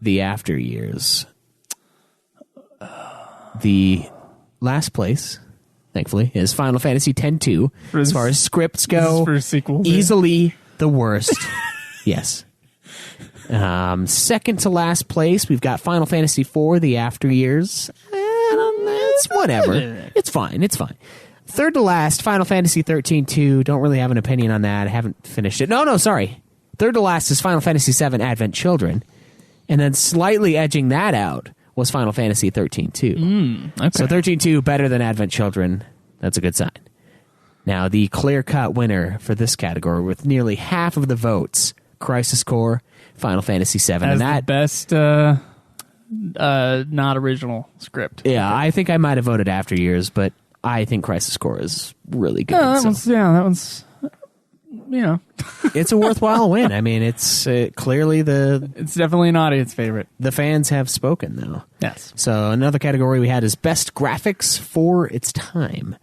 Speaker 2: The After Years. The last place... thankfully, is Final Fantasy X-2. As far as scripts go,
Speaker 3: for sequels,
Speaker 2: easily the worst. Yes. Second to last place, we've got Final Fantasy IV, The After Years. It's whatever. It's fine. Third to last, Final Fantasy 13-2. Don't really have an opinion on that. I haven't finished it. No, sorry. Third to last is Final Fantasy VII Advent Children. And then slightly edging that out was Final Fantasy 13-2.
Speaker 3: Okay.
Speaker 2: So 13-2 better than Advent Children. That's a good sign. Now, the clear-cut winner for this category with nearly half of the votes, Crisis Core, Final Fantasy VII.
Speaker 3: As the best not original script.
Speaker 2: Yeah, I think I might have voted After Years, but I think Crisis Core is really good.
Speaker 3: That one's...
Speaker 2: It's a worthwhile win. I mean, it's clearly
Speaker 3: it's definitely an audience favorite.
Speaker 2: The fans have spoken, though.
Speaker 3: Yes.
Speaker 2: So another category we had is Best Graphics for its time.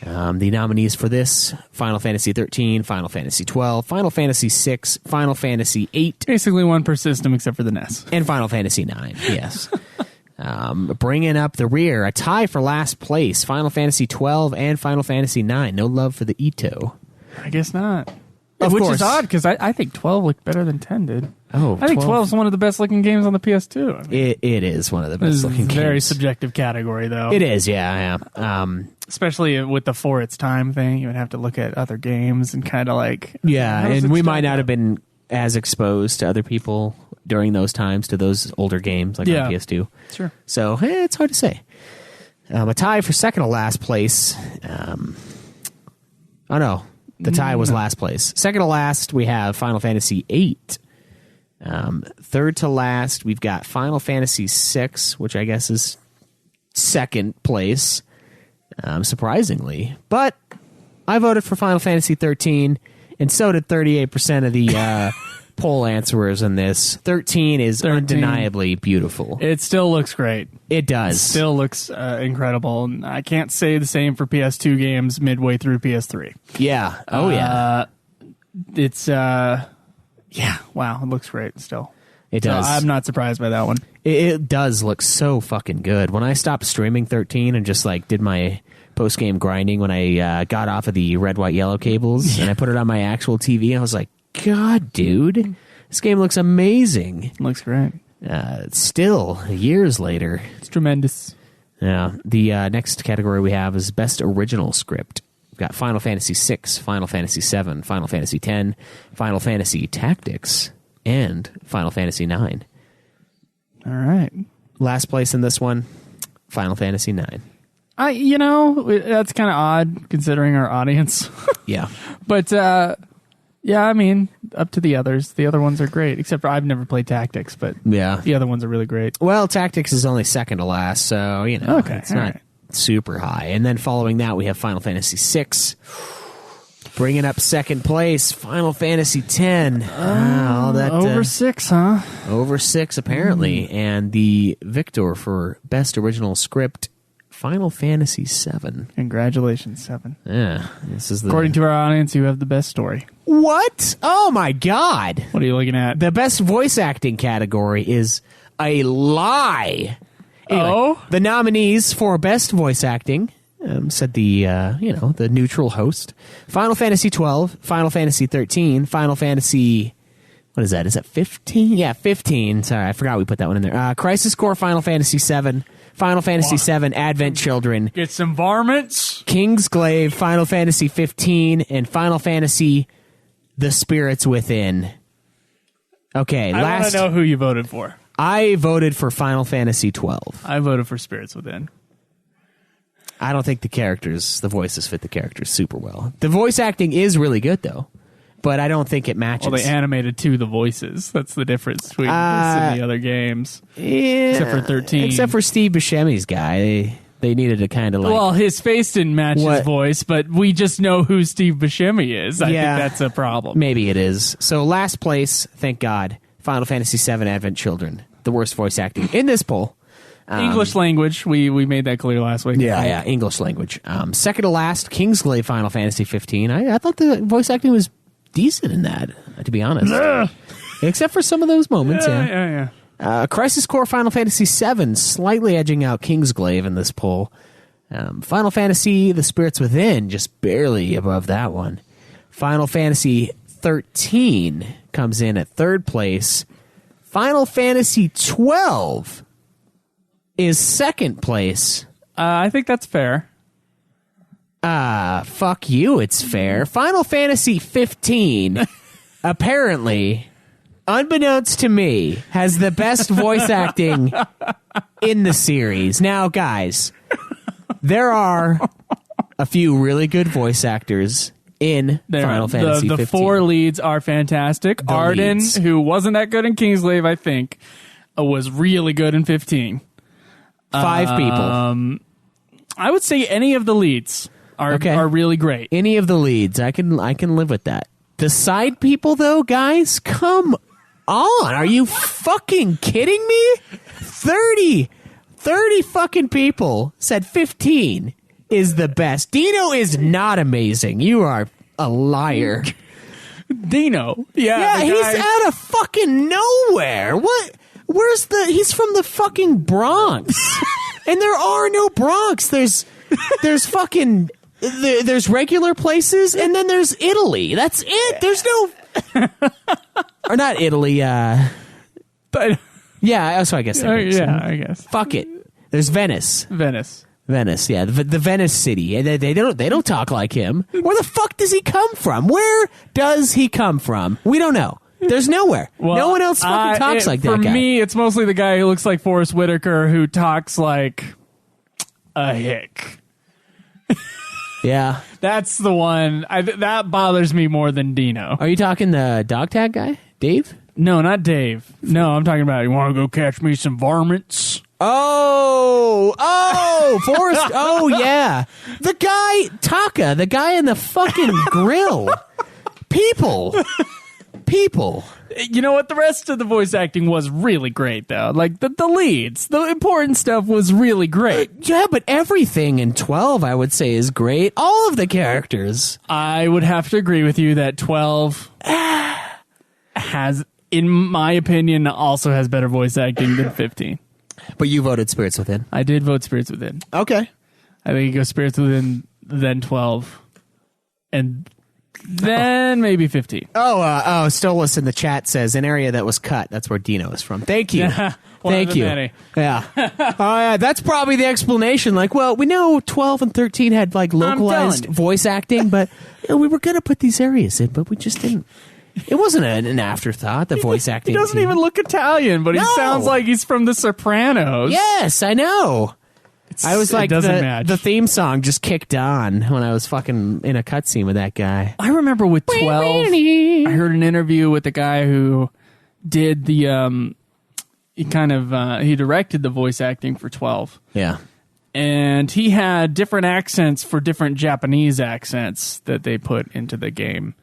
Speaker 2: The nominees for this: Final Fantasy 13, Final Fantasy 12, Final Fantasy 6, Final Fantasy 8.
Speaker 3: Basically one per system except for the NES.
Speaker 2: And Final Fantasy 9, yes. Bringing up the rear, a tie for last place, Final Fantasy 12 and Final Fantasy 9. No love for the Ito.
Speaker 3: I guess not.
Speaker 2: Of
Speaker 3: Which
Speaker 2: course.
Speaker 3: is odd, because I think 12 looked better than 10 did.
Speaker 2: Oh,
Speaker 3: I think 12 is one of the best looking games on the PS2. I mean,
Speaker 2: It is one of the
Speaker 3: this
Speaker 2: best
Speaker 3: is a
Speaker 2: looking games.
Speaker 3: very subjective category, though.
Speaker 2: It is, yeah.
Speaker 3: Especially with the for its time thing. You would have to look at other games and kind of like...
Speaker 2: Yeah,
Speaker 3: how does
Speaker 2: and
Speaker 3: it
Speaker 2: we
Speaker 3: stack
Speaker 2: might not
Speaker 3: up?
Speaker 2: have been as exposed to other people during those times to those older games like on PS2.
Speaker 3: Sure.
Speaker 2: So it's hard to say. A tie for second to last place. Oh no, the tie was last place. Second to last, we have Final Fantasy VIII. Third to last, we've got Final Fantasy VI, which I guess is second place, surprisingly. But I voted for Final Fantasy 13, and so did 38% of the poll answerers in this. 13 is undeniably beautiful.
Speaker 3: It still looks great.
Speaker 2: It does.
Speaker 3: It still looks incredible. And I can't say the same for PS2 games midway through PS3.
Speaker 2: Yeah. Oh, yeah.
Speaker 3: It's, yeah, wow, it looks great still.
Speaker 2: It does.
Speaker 3: So I'm not surprised by that one.
Speaker 2: It does look so fucking good. When I stopped streaming 13 and just like did my post-game grinding when I got off of the red, white, yellow cables and I put it on my actual TV, I was like, God, dude, this game looks amazing.
Speaker 3: It looks great.
Speaker 2: Still, years later.
Speaker 3: It's tremendous.
Speaker 2: Yeah. The next category we have is Best Original Script. We've got Final Fantasy VI, Final Fantasy VII, Final Fantasy X, Final Fantasy Tactics, and Final Fantasy IX.
Speaker 3: All right.
Speaker 2: Last place in this one, Final Fantasy IX.
Speaker 3: That's kind of odd considering our audience.
Speaker 2: Yeah.
Speaker 3: But, yeah, I mean, up to the others. The other ones are great, except for I've never played Tactics, but
Speaker 2: Yeah.
Speaker 3: the other ones are really great.
Speaker 2: Well, Tactics is only second to last, so,
Speaker 3: Okay,
Speaker 2: it's not
Speaker 3: alright.
Speaker 2: super high. And then following that, we have Final Fantasy VI. Bringing up second place, Final Fantasy X.
Speaker 3: Over 6, huh?
Speaker 2: Over 6, apparently. And the victor for Best Original Script, Final Fantasy VII.
Speaker 3: Congratulations, 7.
Speaker 2: Yeah, this is the...
Speaker 3: According to our audience, you have the best story.
Speaker 2: What? Oh, my God.
Speaker 3: What are you looking at?
Speaker 2: The Best Voice Acting category is a lie. Anyway, the nominees for Best Voice Acting, said the neutral host, Final Fantasy 12, Final Fantasy 13, Final Fantasy... What is that? Is that 15? Yeah, 15. Sorry, I forgot we put that one in there. Crisis Core, Final Fantasy 7, Final Fantasy 7, Advent Children,
Speaker 3: Get some varmints.
Speaker 2: King's Glaive, Final Fantasy 15, and Final Fantasy The Spirits Within. Okay,
Speaker 3: I want to know who you voted for.
Speaker 2: I voted for Final Fantasy 12.
Speaker 3: I voted for Spirits Within.
Speaker 2: I don't think the voices fit the characters super well. The voice acting is really good, though, but I don't think it matches.
Speaker 3: Well, they animated to the voices. That's the difference between this and the other games.
Speaker 2: Yeah,
Speaker 3: Except for 13.
Speaker 2: Except for Steve Buscemi's guy. They needed to kind of like...
Speaker 3: Well, his face didn't match his
Speaker 2: What?
Speaker 3: voice, but we just know who Steve Buscemi is. I think that's a problem.
Speaker 2: Maybe it is. So last place, thank God, Final Fantasy VII Advent Children. The worst voice acting in this poll.
Speaker 3: English language, we made that clear last week.
Speaker 2: Yeah, English language. Second to last, Kingsglaive Final Fantasy 15. I thought the voice acting was decent in that, to be honest. Except for some of those moments,
Speaker 3: Yeah.
Speaker 2: Crisis Core Final Fantasy 7, slightly edging out Kingsglaive in this poll. Final Fantasy The Spirits Within, just barely above that one. Final Fantasy 13 comes in at third place. Final Fantasy 12 is second place.
Speaker 3: I think that's fair.
Speaker 2: Fuck you, it's fair. Final Fantasy 15, apparently, unbeknownst to me, has the best voice acting in the series. Now, guys, there are a few really good voice actors in Final Fantasy 15.
Speaker 3: The four leads are fantastic. Arden,
Speaker 2: leads.
Speaker 3: who wasn't that good in Kingsglaive, I think, was really good in 15.
Speaker 2: 5 people.
Speaker 3: I would say any of the leads are really great.
Speaker 2: Any of the leads, I can live with that. The side people, though, guys, come on. Are you fucking kidding me? 30 fucking people said 15 is the best. Dino is not amazing. You are a liar.
Speaker 3: Dino.
Speaker 2: Yeah,
Speaker 3: the
Speaker 2: he's
Speaker 3: guy-
Speaker 2: out of fucking nowhere. What He's from the fucking Bronx. And there are no Bronx. There's fucking, there's regular places, and then there's Italy. That's it. There's no, or not Italy,
Speaker 3: But
Speaker 2: yeah, so I guess that makes sense.
Speaker 3: I guess.
Speaker 2: Fuck it. There's Venice.
Speaker 3: Venice,
Speaker 2: yeah, the Venice city. And they don't talk like him. Where the fuck does he come from? Where does he come from? We don't know. There's nowhere.
Speaker 3: Well,
Speaker 2: no one else fucking talks like that
Speaker 3: for
Speaker 2: guy.
Speaker 3: For me, it's mostly the guy who looks like Forrest Whitaker who talks like a hick.
Speaker 2: Yeah.
Speaker 3: That's the one. That bothers me more than Dino.
Speaker 2: Are you talking the dog tag guy? Dave?
Speaker 3: No, not Dave. No, I'm talking about, you want to go catch me some varmints?
Speaker 2: Oh, Forrest. Oh, yeah. The guy, Taka, the guy in the fucking grill. People.
Speaker 3: You know what? The rest of the voice acting was really great, though. Like, the leads, the important stuff was really great.
Speaker 2: Yeah, but everything in 12, I would say, is great. All of the characters.
Speaker 3: I would have to agree with you that 12 has, in my opinion, also has better voice acting than 15.
Speaker 2: But you voted Spirits Within.
Speaker 3: I did vote Spirits Within.
Speaker 2: Okay.
Speaker 3: I think it goes Spirits Within, then 12, and then maybe 15.
Speaker 2: Stolas in the chat says an area that was cut. That's where Dino is from. Thank you. Thank you.
Speaker 3: Many.
Speaker 2: Yeah. Yeah. That's probably the explanation. Like, well, we know 12 and 13 had like localized voice acting, but we were going to put these areas in, but we just didn't. It wasn't an afterthought, the voice acting.
Speaker 3: He doesn't even look Italian, but he sounds like he's from The Sopranos.
Speaker 2: Yes, I know. I was like,
Speaker 3: match.
Speaker 2: The theme song just kicked on when I was fucking in a cutscene with that guy.
Speaker 3: I remember with 12, I heard an interview with the guy who did the, he directed the voice acting for 12.
Speaker 2: Yeah.
Speaker 3: And he had different accents for different Japanese accents that they put into the game.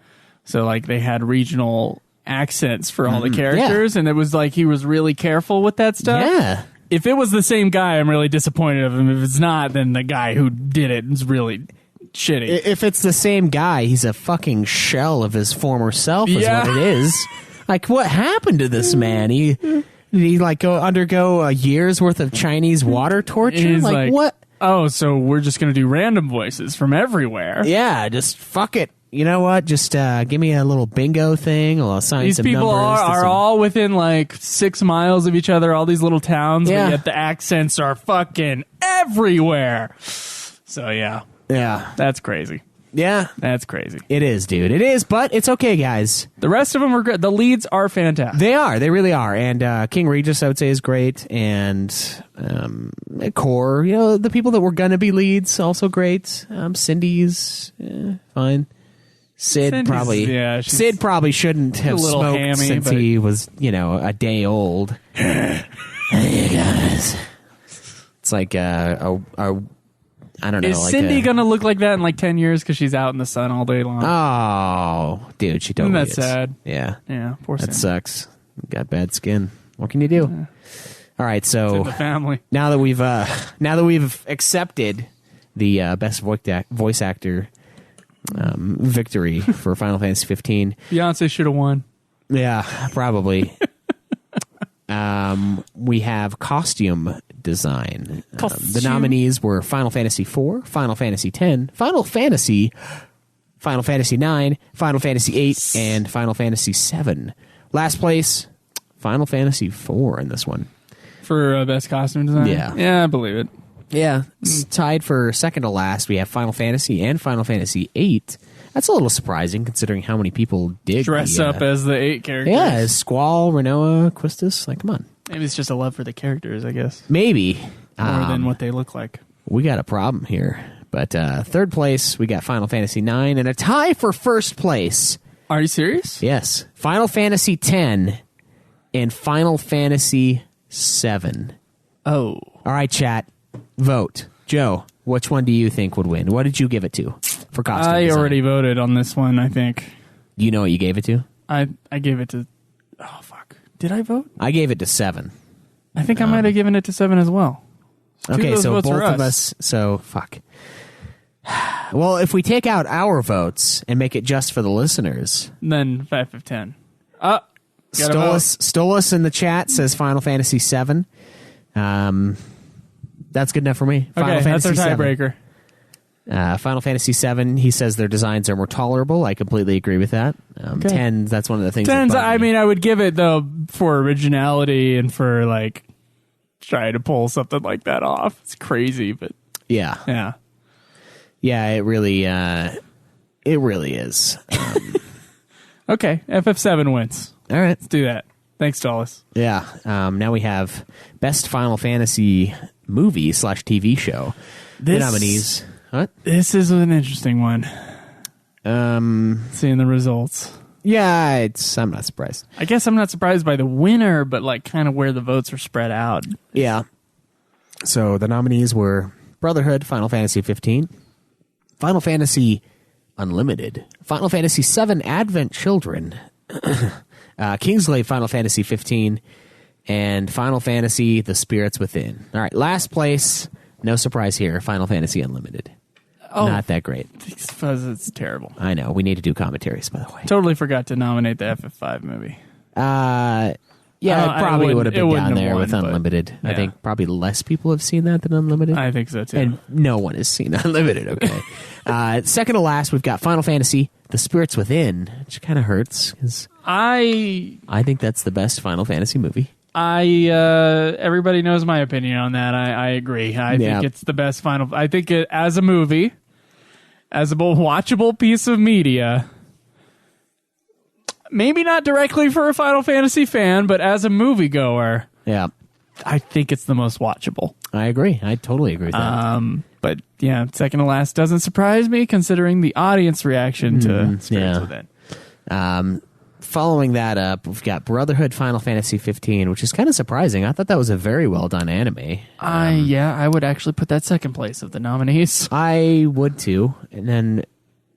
Speaker 3: So, like, they had regional accents for all the characters, and it was like he was really careful with that stuff.
Speaker 2: Yeah.
Speaker 3: If it was the same guy, I'm really disappointed of him. If it's not, then the guy who did it is really shitty.
Speaker 2: If it's the same guy, he's a fucking shell of his former self is what it is. Like, what happened to this man? Did he like undergo a year's worth of Chinese water torture?
Speaker 3: He's
Speaker 2: like, what?
Speaker 3: Oh, so we're just going to do random voices from everywhere.
Speaker 2: Yeah, just fuck it. You know what? Just give me a little bingo thing. I'll assign
Speaker 3: these
Speaker 2: some
Speaker 3: people
Speaker 2: numbers.
Speaker 3: are all within like 6 miles of each other, all these little towns, but yet the accents are fucking everywhere. So, yeah.
Speaker 2: Yeah.
Speaker 3: That's crazy.
Speaker 2: Yeah.
Speaker 3: That's crazy.
Speaker 2: It is, dude. It is, but it's okay, guys.
Speaker 3: The rest of them are good. The leads are fantastic.
Speaker 2: They are. They really are. And King Regis, I would say, is great. And Core, the people that were going to be leads, also great. Cindy's fine. Sid probably shouldn't have smoked
Speaker 3: hammy,
Speaker 2: since he was, a day old. Hey, guys. It's like I don't know.
Speaker 3: Is Cindy gonna look like that in like 10 years because she's out in the sun all day long?
Speaker 2: Oh, dude, she totally
Speaker 3: Isn't that
Speaker 2: is.
Speaker 3: sad?
Speaker 2: Yeah.
Speaker 3: Yeah, poor
Speaker 2: That
Speaker 3: Cindy.
Speaker 2: sucks. Got bad skin. What can you do?
Speaker 3: Yeah.
Speaker 2: All right, so
Speaker 3: It's in the family.
Speaker 2: now that we've accepted the best voice actor victory for Final Fantasy 15.
Speaker 3: Beyonce should have won.
Speaker 2: Yeah, probably. We have costume design. The nominees were Final Fantasy IV, Final Fantasy X, Final Fantasy IX, Final Fantasy VIII, and Final Fantasy VII. Last place, Final Fantasy IV in this one.
Speaker 3: For best costume design?
Speaker 2: Yeah.
Speaker 3: Yeah, I believe it.
Speaker 2: Yeah, tied for second to last, we have Final Fantasy and Final Fantasy VIII. That's a little surprising considering how many people dig
Speaker 3: Dress up as the 8 characters.
Speaker 2: Yeah, as Squall, Renoa, Quistis. Like, come on.
Speaker 3: Maybe it's just a love for the characters, I guess.
Speaker 2: Maybe.
Speaker 3: More than what they look like.
Speaker 2: We got a problem here. But third place, we got Final Fantasy IX, and a tie for first place.
Speaker 3: Are you serious?
Speaker 2: Yes. Final Fantasy X and Final Fantasy VII.
Speaker 3: Oh.
Speaker 2: All right, chat. Vote. Joe, which one do you think would win? What did you give it to for costume design?
Speaker 3: already voted on this one, I think.
Speaker 2: You know what you gave it to?
Speaker 3: I gave it to... Oh, fuck. Did I vote?
Speaker 2: I gave it to 7.
Speaker 3: I think I might have given it to 7 as well.
Speaker 2: Okay, so both of us. So, fuck. Well, if we take out our votes and make it just for the listeners...
Speaker 3: Then 5 of 10.
Speaker 2: Stolas in the chat says Final Fantasy VII. That's good enough for me.
Speaker 3: Okay, that's our tiebreaker.
Speaker 2: Final Fantasy VII, he says their designs are more tolerable. I completely agree with that. 10, that's one of the things.
Speaker 3: 10's, I mean, I would give it, though, for originality and for, like, trying to pull something like that off. It's crazy, but...
Speaker 2: Yeah, it really is.
Speaker 3: Okay, FF7 wins.
Speaker 2: All right.
Speaker 3: Let's do that. Thanks, Dallas.
Speaker 2: Yeah. Now we have Best Final Fantasy Movie / TV Show. The nominees. What?
Speaker 3: This is an interesting one. Seeing the results.
Speaker 2: Yeah, I'm not surprised.
Speaker 3: I guess I'm not surprised by the winner, but like kind of where the votes are spread out.
Speaker 2: Yeah. So the nominees were Brotherhood, Final Fantasy 15, Final Fantasy Unlimited, Final Fantasy VII Advent Children, Kingslave Final Fantasy 15, and Final Fantasy The Spirits Within. All right, last place, no surprise here, Final Fantasy Unlimited. Not that great.
Speaker 3: It's terrible.
Speaker 2: I know. We need to do commentaries, by the way.
Speaker 3: Totally forgot to nominate the FF5 movie.
Speaker 2: Yeah, it probably would have been down there with Unlimited.
Speaker 3: Yeah.
Speaker 2: I think probably less people have seen that than Unlimited.
Speaker 3: I think so, too.
Speaker 2: And no one has seen Unlimited, okay. Second to last, we've got Final Fantasy The Spirits Within, which kind of hurts, because I think that's the best Final Fantasy movie.
Speaker 3: Everybody knows my opinion on that. I agree. I think it's the best Final... I think it, as a movie, as a watchable piece of media... Maybe not directly for a Final Fantasy fan, but as a moviegoer, I think it's the most watchable.
Speaker 2: I agree. I totally agree with that.
Speaker 3: But yeah, second to last doesn't surprise me, considering the audience reaction to Spirits Within.
Speaker 2: Following that up, we've got Brotherhood Final Fantasy 15, which is kind of surprising. I thought that was a very well done anime.
Speaker 3: I would actually put that second place of the nominees.
Speaker 2: I would too. And then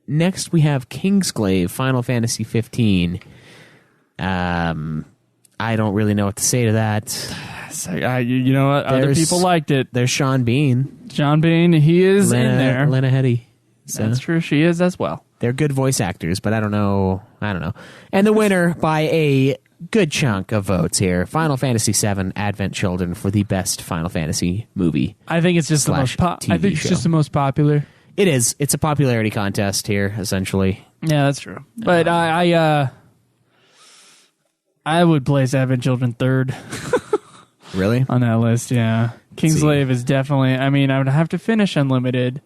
Speaker 2: next we have Kingsglaive Final Fantasy 15. I don't really know what to say to that.
Speaker 3: You know what? Other people liked it.
Speaker 2: There's Sean Bean.
Speaker 3: Sean Bean, he is in there.
Speaker 2: Lena Headey. So
Speaker 3: that's true. She is as well.
Speaker 2: They're good voice actors, but I don't know. And the winner by a good chunk of votes here, Final Fantasy VII Advent Children for the best Final Fantasy movie.
Speaker 3: I think it's just the most
Speaker 2: TV
Speaker 3: I think it's just the most popular.
Speaker 2: It is. It's a popularity contest here, essentially.
Speaker 3: Yeah, that's true. But I would place Advent Children third.
Speaker 2: Really?
Speaker 3: On that list, yeah. Kingslave is definitely... I mean, I would have to finish Unlimited.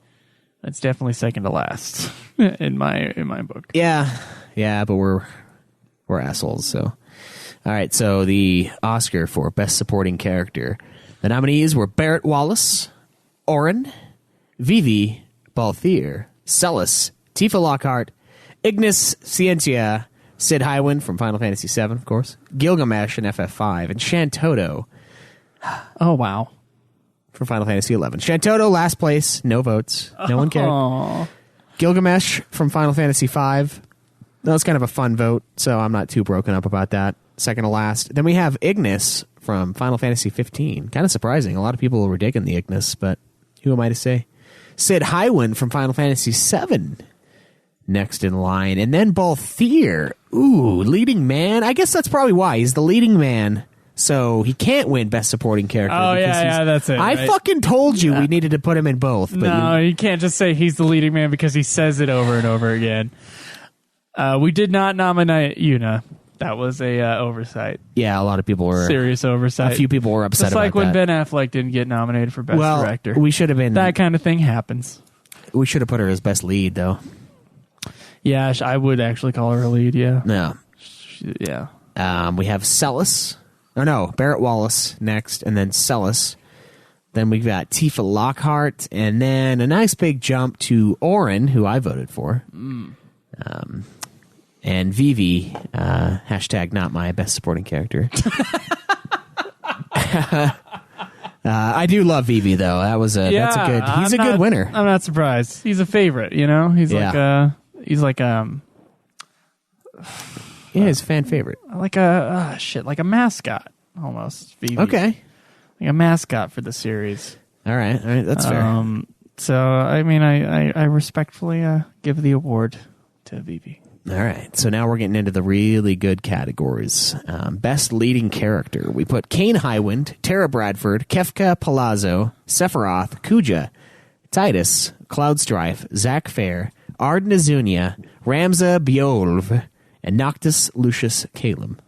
Speaker 3: That's definitely second to last in my book.
Speaker 2: Yeah, but we're assholes. So, all right. So the Oscar for Best Supporting Character, the nominees were Barrett Wallace, Orin, Vivi, Balthier, Celis, Tifa Lockhart, Ignis Scientia, Sid Highwind from Final Fantasy VII, of course, Gilgamesh in FF5, and Shantoto.
Speaker 3: Oh wow.
Speaker 2: For Final Fantasy XI. Shantoto, last place, no votes. No one cared.
Speaker 3: Aww.
Speaker 2: Gilgamesh from Final Fantasy V. That was kind of a fun vote, so I'm not too broken up about that. Second to last. Then we have Ignis from Final Fantasy 15. Kind of surprising. A lot of people were digging the Ignis, but who am I to say? Sid Highwind from Final Fantasy VII. Next in line. And then Balthier. Ooh, leading man. I guess that's probably why. He's the leading man. So he can't win Best Supporting Character.
Speaker 3: Oh, yeah, that's it.
Speaker 2: I fucking told you we needed to put him in both. But
Speaker 3: no, you can't just say he's the leading man because he says it over and over again. We did not nominate Yuna. That was a oversight.
Speaker 2: Yeah, a lot of people were...
Speaker 3: Serious oversight.
Speaker 2: A few people were upset about that.
Speaker 3: Just like when Ben Affleck didn't get nominated for Best Director.
Speaker 2: We should have been...
Speaker 3: That kind of thing happens.
Speaker 2: We should have put her as Best Lead, though.
Speaker 3: Yeah, I would actually call her a lead, yeah.
Speaker 2: No.
Speaker 3: Yeah.
Speaker 2: We have Celis... Barrett Wallace next, and then Celis. Then we've got Tifa Lockhart, and then a nice big jump to Orin, who I voted for. And Vivi, hashtag not my best supporting character. I do love Vivi, though. That's a good. He's a good winner.
Speaker 3: I'm not surprised. He's a favorite, you know? He's like
Speaker 2: Yeah, his fan favorite.
Speaker 3: Like a mascot, almost. Vivi.
Speaker 2: Okay.
Speaker 3: Like a mascot for the series.
Speaker 2: All right, that's fair.
Speaker 3: So, I mean, I respectfully give the award to Vivi.
Speaker 2: All right, so now we're getting into the really good categories. Best leading character. We put Kane Highwind, Tara Bradford, Kefka Palazzo, Sephiroth, Kuja, Titus, Cloudstrife, Zach Fair, Arden Azunia, Ramza Beolv, and Noctis Lucius Kaleb.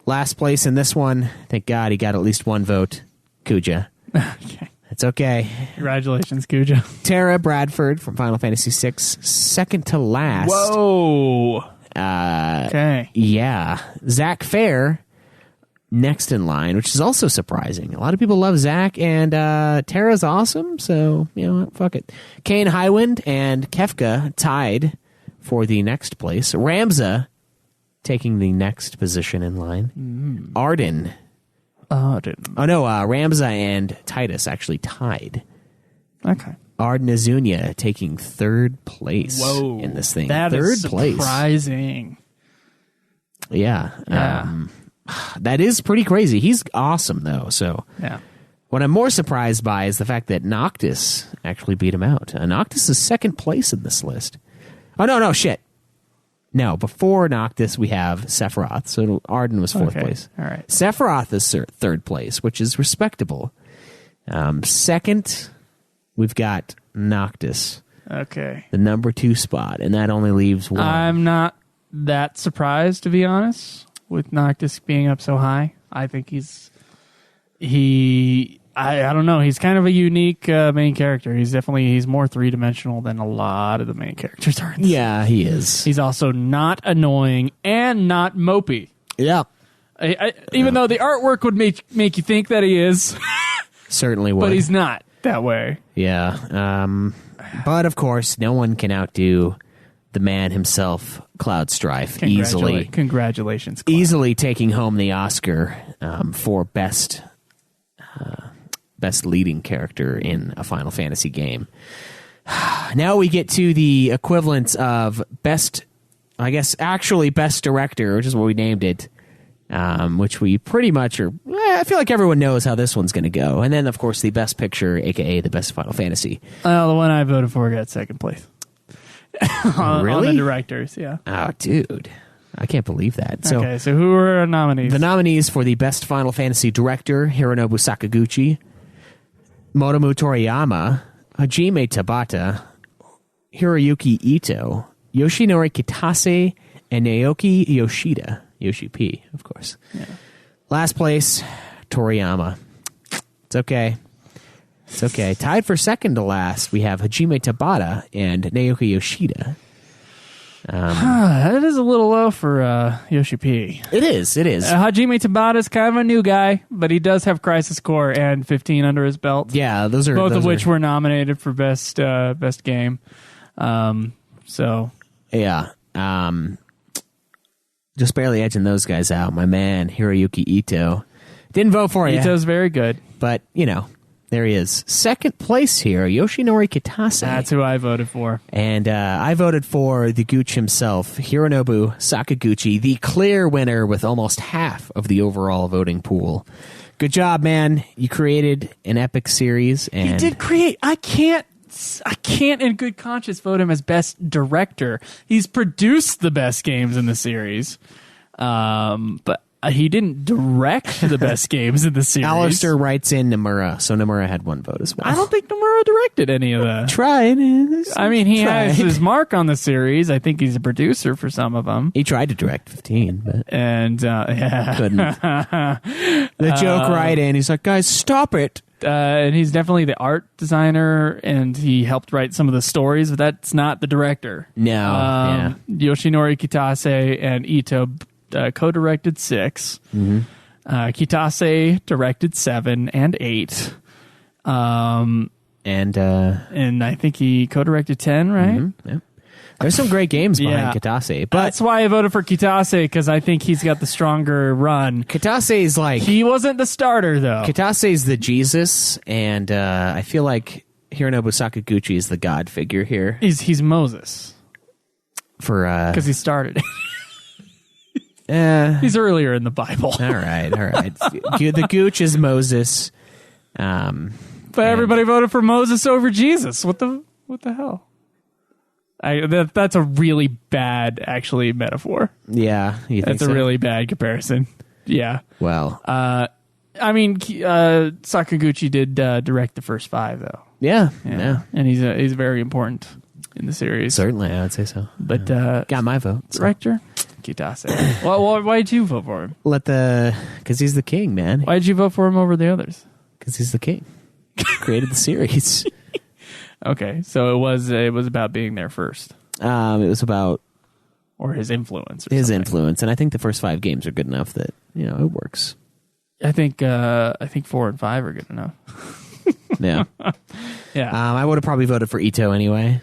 Speaker 2: Last place in this one, thank God he got at least one vote, Kuja.
Speaker 3: Okay.
Speaker 2: It's okay.
Speaker 3: Congratulations, Kuja.
Speaker 2: Tara Bradford from Final Fantasy VI, second to last.
Speaker 3: Whoa. Okay.
Speaker 2: Yeah. Zach Fair, next in line, which is also surprising. A lot of people love Zach, and Tara's awesome, so, you know, fuck it. Kane Highwind and Kefka tied for the next place. Ramza taking the next position in line. Arden. Oh, no, Ramza and Titus actually tied.
Speaker 3: Okay.
Speaker 2: Arden Azunia taking third place in this thing.
Speaker 3: That
Speaker 2: third
Speaker 3: is surprising.
Speaker 2: Place. Yeah. That is pretty crazy. He's awesome, though. So
Speaker 3: yeah.
Speaker 2: What I'm more surprised by is the fact that Noctis actually beat him out. Noctis is second place in this list. Oh, no, shit. No, before Noctis, we have Sephiroth. So Arden was fourth place.
Speaker 3: All right.
Speaker 2: Sephiroth is third place, which is respectable. Second, we've got Noctis.
Speaker 3: Okay.
Speaker 2: The number 2 spot, and that only leaves one.
Speaker 3: I'm not that surprised, to be honest, with Noctis being up so high. I think I don't know. He's kind of a unique main character. He's more three-dimensional than a lot of the main characters are.
Speaker 2: Yeah, he is.
Speaker 3: He's also not annoying and not mopey.
Speaker 2: Yeah.
Speaker 3: Even though the artwork would make you think that he is.
Speaker 2: Certainly would.
Speaker 3: But he's not that way.
Speaker 2: Yeah. But, of course, no one can outdo the man himself, Cloudstrife, easily.
Speaker 3: Congratulations, Cloud.
Speaker 2: Easily taking home the Oscar for best leading character in a Final Fantasy game. Now we get to the equivalent of best director, which is what we named it, which we pretty much are. I feel like everyone knows how this one's going to go. And then, of course, the best picture, a.k.a. the best Final Fantasy.
Speaker 3: The one I voted for got second place.
Speaker 2: Really?
Speaker 3: On the directors, yeah.
Speaker 2: Oh, dude. I can't believe that.
Speaker 3: Okay, so who are our nominees?
Speaker 2: The nominees for the best Final Fantasy director, Hironobu Sakaguchi, Motomu Toriyama, Hajime Tabata, Hiroyuki Ito, Yoshinori Kitase, and Naoki Yoshida. Yoshi P, of course.
Speaker 3: Yeah.
Speaker 2: Last place, Toriyama. It's okay. It's okay. Tied for second to last, we have Hajime Tabata and Naoki Yoshida.
Speaker 3: That is a little low for Yoshi P.
Speaker 2: It is.
Speaker 3: Hajime Tabata is kind of a new guy, but he does have Crisis Core and 15 under his belt.
Speaker 2: Yeah, those are
Speaker 3: both of which were nominated for best game. So
Speaker 2: yeah, just barely edging those guys out. My man Hiroyuki Ito didn't vote for you.
Speaker 3: Ito's very good,
Speaker 2: but there he is. Second place here, Yoshinori Kitase.
Speaker 3: That's who I voted for.
Speaker 2: And I voted for the Gooch himself, Hironobu Sakaguchi, the clear winner with almost half of the overall voting pool. Good job, man. You created an epic series. And
Speaker 3: he did create. I can't in good conscience vote him as best director. He's produced the best games in the series. But he didn't direct the best games in the series.
Speaker 2: Alistair writes in Nomura, so Nomura had one vote as well.
Speaker 3: I don't think Nomura directed any of that.
Speaker 2: Tried.
Speaker 3: I mean, he has his mark on the series. I think he's a producer for some of them.
Speaker 2: He tried to direct 15, but couldn't. The joke right in. He's like, guys, stop it.
Speaker 3: And he's definitely the art designer, and he helped write some of the stories, but that's not the director.
Speaker 2: No.
Speaker 3: Yoshinori Kitase and Ito co-directed 6.
Speaker 2: Mm-hmm.
Speaker 3: Kitase directed 7 and 8. And I think he co-directed 10, right?
Speaker 2: Mm-hmm. Yeah. There's some great games behind Kitase. But
Speaker 3: that's why I voted for Kitase, because I think he's got the stronger run.
Speaker 2: Kitase's like...
Speaker 3: He wasn't the starter, though.
Speaker 2: Kitase's the Jesus, and I feel like Hironobu Sakaguchi is the God figure here.
Speaker 3: He's Moses.
Speaker 2: Because
Speaker 3: he started it. He's earlier in the Bible.
Speaker 2: All right. The Gooch is Moses.
Speaker 3: But everybody voted for Moses over Jesus. What the hell? That's a really bad, actually, metaphor.
Speaker 2: Yeah, you think
Speaker 3: That's
Speaker 2: so?
Speaker 3: a really bad comparison. Yeah.
Speaker 2: Well,
Speaker 3: I mean, Sakaguchi did direct the first 5, though.
Speaker 2: yeah,
Speaker 3: And he's very important in the series.
Speaker 2: certainly, I would say so.
Speaker 3: But
Speaker 2: Got my vote. So.
Speaker 3: director, Kitase. Well, why did you vote for him?
Speaker 2: Because he's the king, man.
Speaker 3: Why did you vote for him over the others?
Speaker 2: Because he's the king. Created the series.
Speaker 3: Okay, so it was about being there first,
Speaker 2: It was about
Speaker 3: or his influence.
Speaker 2: his influence, and I think the first 5 games are good enough that it works.
Speaker 3: I think 4 and 5 are good enough.
Speaker 2: Yeah.
Speaker 3: Yeah.
Speaker 2: I would have probably voted for Ito anyway.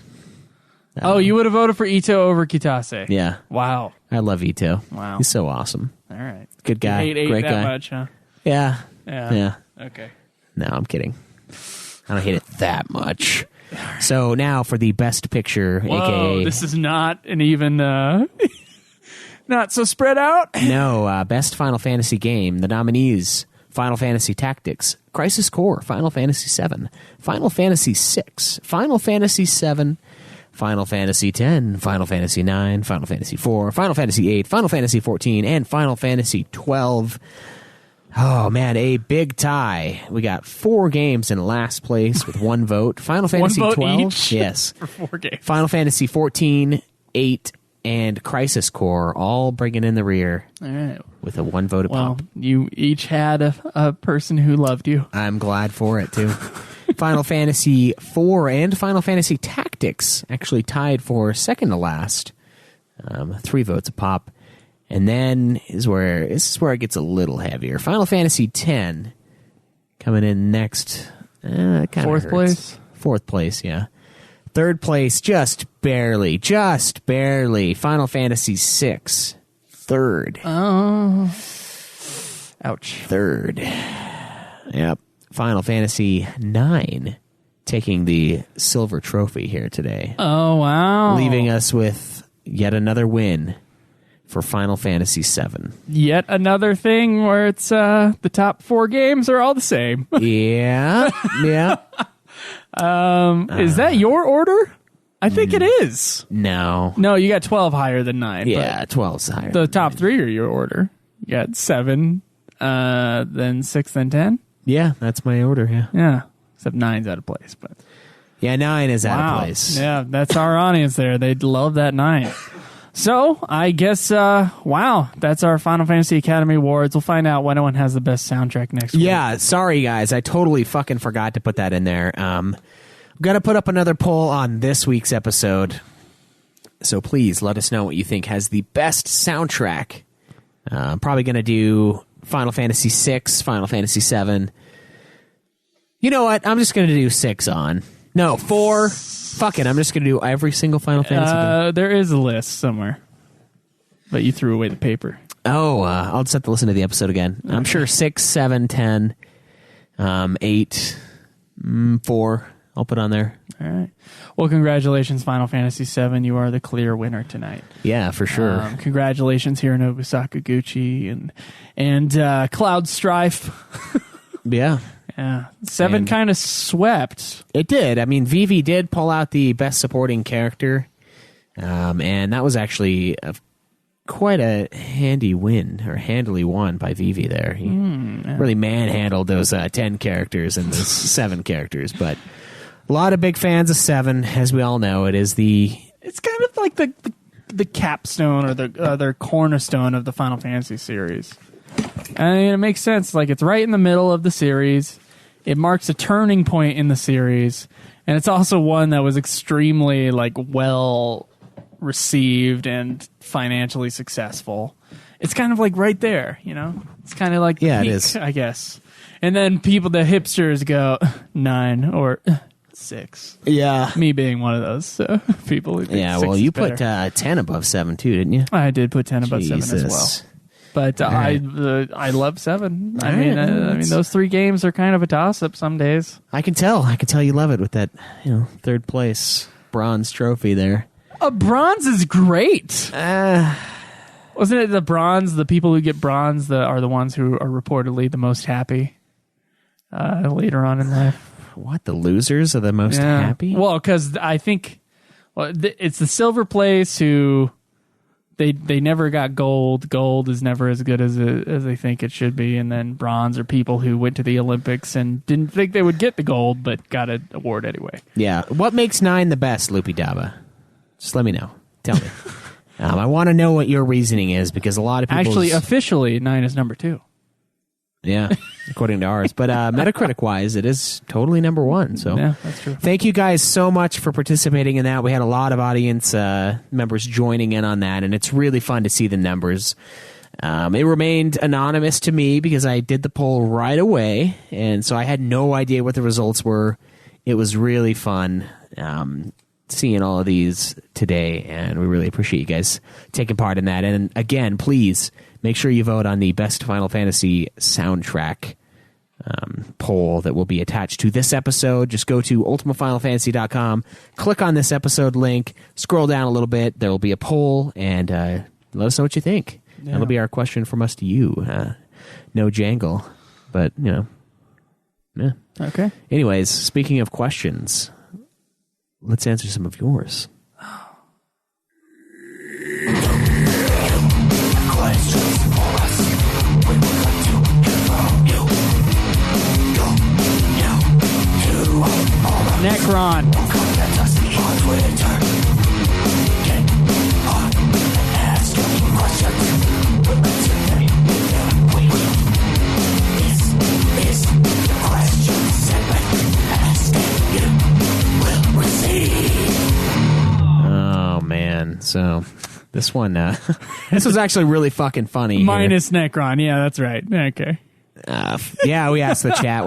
Speaker 3: You would have voted for Ito over Kitase.
Speaker 2: Yeah.
Speaker 3: Wow.
Speaker 2: I love Ito.
Speaker 3: Wow.
Speaker 2: He's so awesome.
Speaker 3: All right.
Speaker 2: Good guy.
Speaker 3: You hate
Speaker 2: Great
Speaker 3: that
Speaker 2: guy.
Speaker 3: much, huh?
Speaker 2: Yeah.
Speaker 3: Yeah. Okay.
Speaker 2: No, I'm kidding. I don't hate it that much. So now for the best picture,
Speaker 3: Whoa,
Speaker 2: aka
Speaker 3: this is not an even, not so spread out.
Speaker 2: no, best Final Fantasy game. The nominees: Final Fantasy Tactics, Crisis Core, Final Fantasy VII, Final Fantasy VI, Final Fantasy VII, Final Fantasy X, Final Fantasy IX, Final Fantasy IV, Final Fantasy VIII, Final Fantasy XIV, and Final Fantasy XII. Oh, man, a big tie. We got 4 games in last place with 1 vote. Final Fantasy
Speaker 3: vote
Speaker 2: 12.
Speaker 3: each?
Speaker 2: Yes.
Speaker 3: For 4 games.
Speaker 2: Final Fantasy 14, 8, and Crisis Core all bringing in the rear
Speaker 3: All right.
Speaker 2: with a 1 vote
Speaker 3: Well,
Speaker 2: pop.
Speaker 3: you each had a person who loved you.
Speaker 2: I'm glad for it, too. Final Fantasy 4 and Final Fantasy Tactics actually tied for second to last. 3 votes a pop. And then this is where it gets a little heavier. Final Fantasy X coming in next.
Speaker 3: Fourth place?
Speaker 2: 4th place, yeah. 3rd place, just barely. Final Fantasy VI. 3rd.
Speaker 3: Oh. Ouch.
Speaker 2: 3rd. Yep. Final Fantasy IX taking the silver trophy here today.
Speaker 3: Oh, wow.
Speaker 2: Leaving us with yet another win for Final Fantasy VII.
Speaker 3: Yet another thing where it's the top 4 games are all the same.
Speaker 2: Yeah.
Speaker 3: Is that your order? I think it is.
Speaker 2: No.
Speaker 3: No, you got 12 higher than 9.
Speaker 2: Yeah, 12's higher.
Speaker 3: But the top 3 are your order. You got 7, then 6, then 10.
Speaker 2: Yeah, that's my order, yeah.
Speaker 3: Yeah. Except 9's out of place. But
Speaker 2: Yeah, 9 is out
Speaker 3: wow.
Speaker 2: of place.
Speaker 3: Yeah, that's our audience there. They'd love that 9. So, I guess, wow, that's our Final Fantasy Academy Awards. We'll find out when one has the best soundtrack next week.
Speaker 2: Yeah, sorry guys. I totally fucking forgot to put that in there. We've got to put up another poll on this week's episode. So please let us know what you think has the best soundtrack. I'm probably going to do Final Fantasy VI, Final Fantasy VII. You know what? I'm just going to do 6 on. No, 4. Fuck it. I'm just going to do every single Final Fantasy game.
Speaker 3: There is a list somewhere, but you threw away the paper.
Speaker 2: Oh, I'll just have to listen to the episode again. I'm sure 6, 7, 10, 8, 4. I'll put on there.
Speaker 3: All right. Well, congratulations, Final Fantasy VII. You are the clear winner tonight.
Speaker 2: Yeah, for sure.
Speaker 3: Congratulations, Hironobu Sakaguchi and Cloud Strife.
Speaker 2: Yeah.
Speaker 3: Yeah, 7 kind of swept.
Speaker 2: It did. I mean, Vivi did pull out the best supporting character, and that was actually quite a handy win, or handily won by Vivi there. He really manhandled those 10 characters and those 7 characters, but a lot of big fans of 7, as we all know. It's
Speaker 3: kind of like the capstone or the cornerstone of the Final Fantasy series. I mean, it makes sense. Like, it's right in the middle of the series. It marks a turning point in the series, and it's also one that was extremely well received and financially successful. It's kind of like right there, you know. It's kind of like the
Speaker 2: it
Speaker 3: peak,
Speaker 2: is.
Speaker 3: I guess. And then the hipsters go 9 or 6.
Speaker 2: Yeah.
Speaker 3: Me being one of those people. Who think
Speaker 2: Yeah,
Speaker 3: 6
Speaker 2: well,
Speaker 3: is
Speaker 2: you
Speaker 3: better.
Speaker 2: put 10 above 7 too, didn't you?
Speaker 3: I did put 10 above 7 as well.
Speaker 2: Jesus.
Speaker 3: But I love 7. I mean, those 3 games are kind of a toss-up some days.
Speaker 2: I can tell you love it with that, 3rd place bronze trophy there.
Speaker 3: A bronze is great. Wasn't it the bronze? The people who get bronze are the ones who are reportedly the most happy later on in life.
Speaker 2: What, the losers are the most happy?
Speaker 3: Well, because I think Well, it's the silver place who they never got gold. Gold is never as good as they think it should be, and then bronze are people who went to the Olympics and didn't think they would get the gold, but got an award anyway.
Speaker 2: Yeah. What makes 9 the best, Loopy Daba? Just let me know. Tell me. I want to know what your reasoning is, because a lot of people
Speaker 3: Actually, officially, 9 is number 2.
Speaker 2: Yeah, according to ours. But Metacritic-wise, it is totally number 1. So
Speaker 3: yeah, that's true.
Speaker 2: Thank you guys so much for participating in that. We had a lot of audience members joining in on that, and it's really fun to see the numbers. It remained anonymous to me because I did the poll right away, and so I had no idea what the results were. It was really fun seeing all of these today, and we really appreciate you guys taking part in that. And again, please make sure you vote on the best Final Fantasy soundtrack poll that will be attached to this episode. Just go to ultimatefinalfantasy.com, click on this episode link, scroll down a little bit. There will be a poll, and let us know what you think. Yeah. That'll be our question from us to you. No jangle, but, yeah.
Speaker 3: Okay.
Speaker 2: Anyways, speaking of questions, let's answer some of yours.
Speaker 3: Necron.
Speaker 2: Oh man, so this one, this was actually really fucking funny.
Speaker 3: Minus Necron, yeah, that's right. Okay.
Speaker 2: Yeah, we asked the chat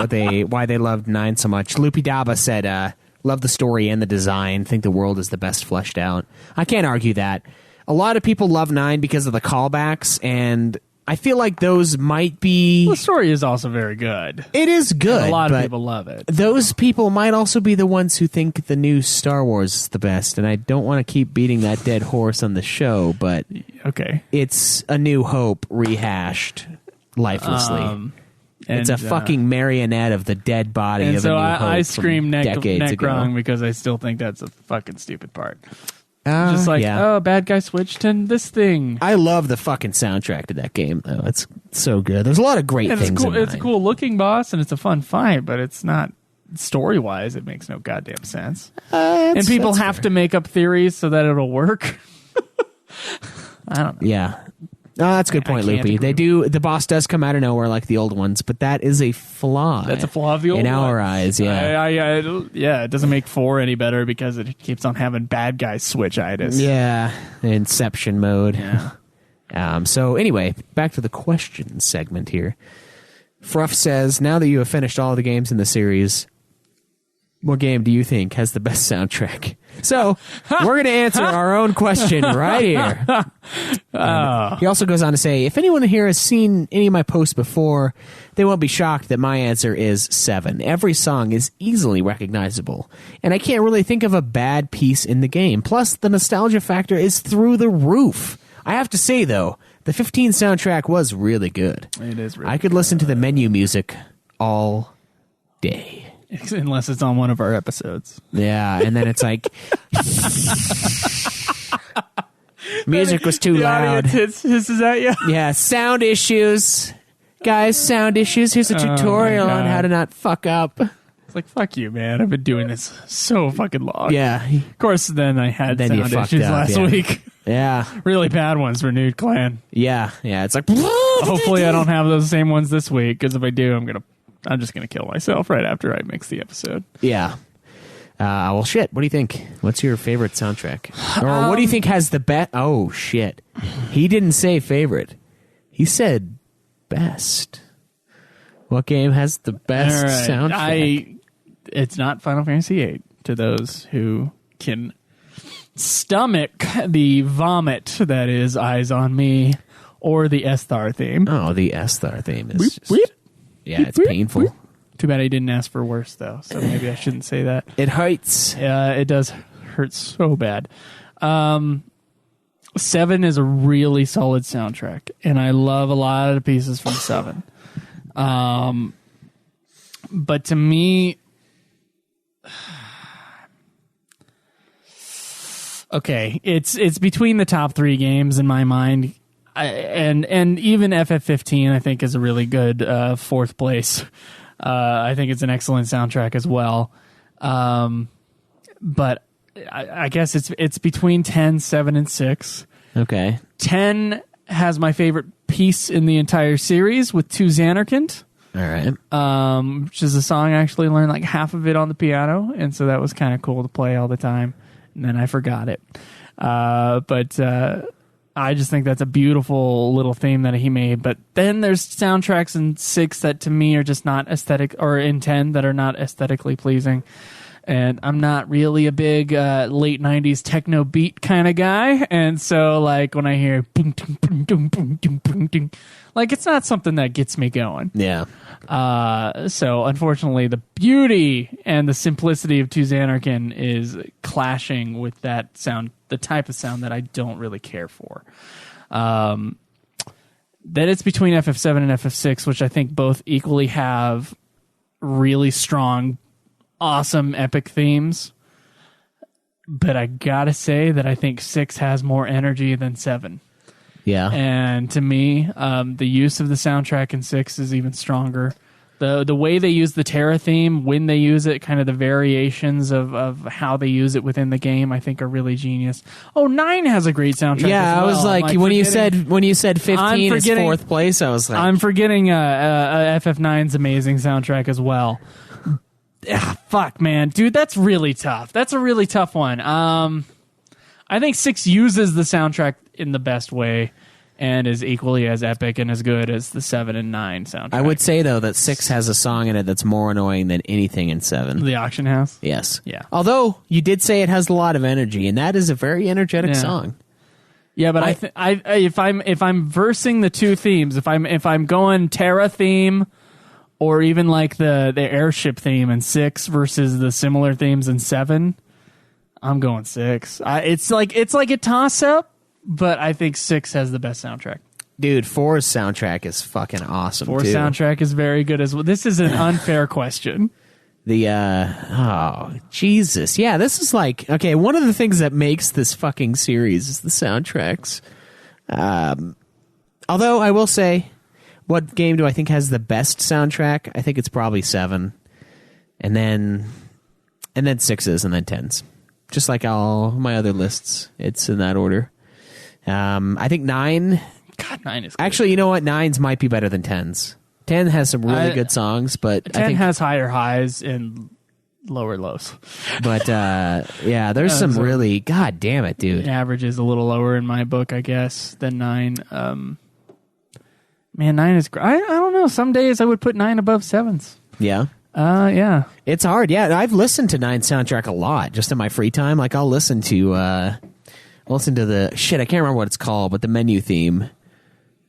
Speaker 2: why they loved 9 so much. Loopy Daba said, love the story and the design, think the world is the best fleshed out. I can't argue that. A lot of people love 9 because of the callbacks, and I feel like those might be...
Speaker 3: The story is also very good.
Speaker 2: It is good.
Speaker 3: And a lot of people love it.
Speaker 2: Those people might also be the ones who think the new Star Wars is the best, and I don't want to keep beating that dead horse on the show, but
Speaker 3: okay,
Speaker 2: it's A New Hope rehashed lifelessly. It's a fucking marionette of the dead body of
Speaker 3: so
Speaker 2: A New Hope.
Speaker 3: I scream
Speaker 2: decades ago.
Speaker 3: Necron because I still think that's a fucking stupid part. Just like, oh, bad guy switched to this thing.
Speaker 2: I love the fucking soundtrack to that game, though. It's so good. There's a lot of great things in it.
Speaker 3: It's a cool looking boss, and it's a fun fight, but it's not... Story-wise, it makes no goddamn sense. And people have to make up theories so that it'll work. I don't know.
Speaker 2: Yeah. Oh, that's a good point, Loopy. The boss does come out of nowhere like the old ones, but that is a flaw.
Speaker 3: That's a flaw of the old ones.
Speaker 2: In our eyes, yeah.
Speaker 3: It doesn't make 4 any better because it keeps on having bad guys switch-itis.
Speaker 2: Yeah, Inception mode.
Speaker 3: Yeah.
Speaker 2: So anyway, back to the question segment here. Fruff says, now that you have finished all the games in the series, what game do you think has the best soundtrack? So we're going to answer our own question right here. He also goes on to say, if anyone here has seen any of my posts before, they won't be shocked that my answer is 7. Every song is easily recognizable, and I can't really think of a bad piece in the game. Plus, the nostalgia factor is through the roof. I have to say, though, the 15 soundtrack was really good.
Speaker 3: It is really
Speaker 2: I could listen to the menu music all day.
Speaker 3: Unless it's on one of our episodes.
Speaker 2: Yeah, and then it's like... music was too loud.
Speaker 3: Hisses at you?
Speaker 2: Yeah, sound issues. Guys, sound issues. Here's a tutorial on how to not fuck up.
Speaker 3: It's like, fuck you, man. I've been doing this so fucking long.
Speaker 2: Yeah.
Speaker 3: Of course, then I had
Speaker 2: then
Speaker 3: sound issues last week.
Speaker 2: Yeah.
Speaker 3: Really bad ones for Nude Clan.
Speaker 2: Yeah, it's like...
Speaker 3: Hopefully I don't have those same ones this week, because if I do, I'm just going to kill myself right after I mix the episode.
Speaker 2: Yeah. Well, shit. What do you think? What's your favorite soundtrack? Or what do you think has the best... Oh, shit. He didn't say favorite. He said best. What game has the best soundtrack?
Speaker 3: It's not Final Fantasy VIII, to those who can stomach the vomit that is Eyes on Me, or the Esthar theme.
Speaker 2: Oh, the Esthar theme is just...
Speaker 3: Weep.
Speaker 2: Yeah, it's painful.
Speaker 3: Too bad I didn't ask for worse, though, so maybe I shouldn't say that.
Speaker 2: It hurts.
Speaker 3: Yeah, it does hurt so bad. 7 is a really solid soundtrack, and I love a lot of the pieces from 7. But to me... okay, it's between the top 3 games in my mind. And even FF15 I think is a really good 4th place. I think it's an excellent soundtrack as well. But I guess it's between 10, 7, and 6.
Speaker 2: Okay.
Speaker 3: 10 has my favorite piece in the entire series with To Xanarkand.
Speaker 2: All right.
Speaker 3: Which is a song I actually learned like half of it on the piano, and so that was kind of cool to play all the time. And then I forgot it. But I just think that's a beautiful little theme that he made. But then there's soundtracks in 6 that to me are just not aesthetic, or in 10 that are not aesthetically pleasing. And I'm not really a big late 90s techno beat kind of guy. And so, like, when I hear boom, boom, boom, boom, boom, boom, boom, boom, like, it's not something that gets me going.
Speaker 2: Yeah.
Speaker 3: So, unfortunately, the beauty and the simplicity of To Xanarkand is clashing with that sound, the type of sound that I don't really care for. Then it's between FF7 and FF6, which I think both equally have really strong, awesome epic themes, but I gotta say that I think 6 has more energy than 7.
Speaker 2: Yeah.
Speaker 3: And to me, the use of the soundtrack in 6 is even stronger. The way they use the Terra theme, when they use it, kind of the variations of how they use it within the game, I think are really genius. Oh, 9 has a great soundtrack.
Speaker 2: Yeah,
Speaker 3: as well.
Speaker 2: I was like when you said 15 is 4th place, I was like,
Speaker 3: I'm forgetting FF9's amazing soundtrack as well. Fuck, man. Dude, that's really tough. That's a really tough one. I think 6 uses the soundtrack in the best way and is equally as epic and as good as the 7 and 9 soundtrack.
Speaker 2: I would say, though, that 6 has a song in it that's more annoying than anything in 7.
Speaker 3: The Auction House?
Speaker 2: Yes.
Speaker 3: Yeah.
Speaker 2: Although, you did say it has a lot of energy, and that is a very energetic song.
Speaker 3: Yeah, but if I'm versing the 2 themes, if I'm going Terra theme, or even like the airship theme in 6 versus the similar themes in 7, I'm going 6. It's like a toss up, but I think 6 has the best soundtrack.
Speaker 2: Dude, 4's soundtrack is fucking awesome.
Speaker 3: 4's soundtrack is very good as well. This is an unfair question.
Speaker 2: Jesus. Yeah, this is like, okay, one of the things that makes this fucking series is the soundtracks. Although I will say, what game do I think has the best soundtrack? I think it's probably 7. And then 6's, and then 10's. Just like all my other lists. It's in that order. I think 9...
Speaker 3: God, 9 is good.
Speaker 2: Actually, you know what? 9's might be better than 10's. 10 has some really good songs, but
Speaker 3: 10
Speaker 2: I think
Speaker 3: has higher highs and lower lows.
Speaker 2: But yeah, there's some really, god damn it, dude.
Speaker 3: The average is a little lower in my book, I guess, than 9. Man, 9 is great. I don't know. Some days I would put 9 above 7's.
Speaker 2: Yeah.
Speaker 3: Yeah.
Speaker 2: It's hard. Yeah, I've listened to 9 soundtrack a lot just in my free time. Like I'll listen to the shit. I can't remember what it's called, but the menu theme.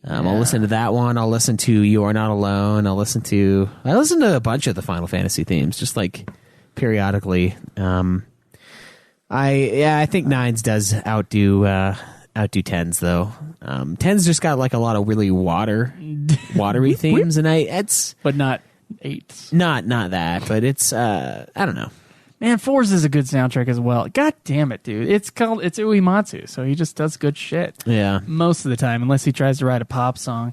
Speaker 2: I'll listen to that one. I'll listen to You Are Not Alone. I listen to a bunch of the Final Fantasy themes, just like periodically. I think 9's does outdo 10's though. 10's just got like a lot of really watery themes, and
Speaker 3: but not 8's.
Speaker 2: Not that, but it's I don't know.
Speaker 3: Man, 4's is a good soundtrack as well. God damn it, dude. It's Uematsu, so he just does good shit.
Speaker 2: Yeah.
Speaker 3: Most of the time, unless he tries to write a pop song.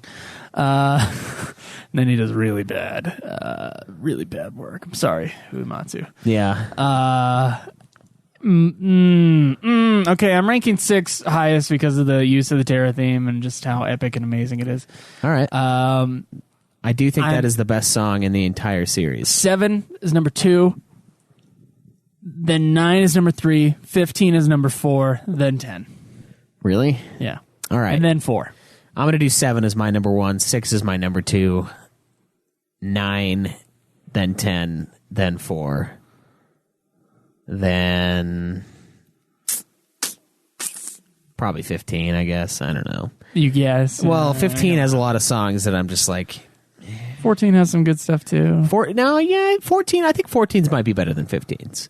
Speaker 3: Then he does really bad work. I'm sorry, Uematsu.
Speaker 2: Yeah.
Speaker 3: Okay, I'm ranking 6 highest because of the use of the Terra theme and just how epic and amazing it is.
Speaker 2: All right. I do think that is the best song in the entire series. 7
Speaker 3: is number 2. Then 9 is number 3. 15 is number 4. Then 10.
Speaker 2: Really?
Speaker 3: Yeah.
Speaker 2: All right.
Speaker 3: And then 4.
Speaker 2: I'm going to do 7 as my number 1. 6 is my number 2. 9, then 10, then 4. Then probably 15, I guess. I don't know.
Speaker 3: You guess.
Speaker 2: Well, 15 has a lot of songs that I'm just like...
Speaker 3: 14 has some good stuff, too.
Speaker 2: 14, I think 14's might be better than 15's.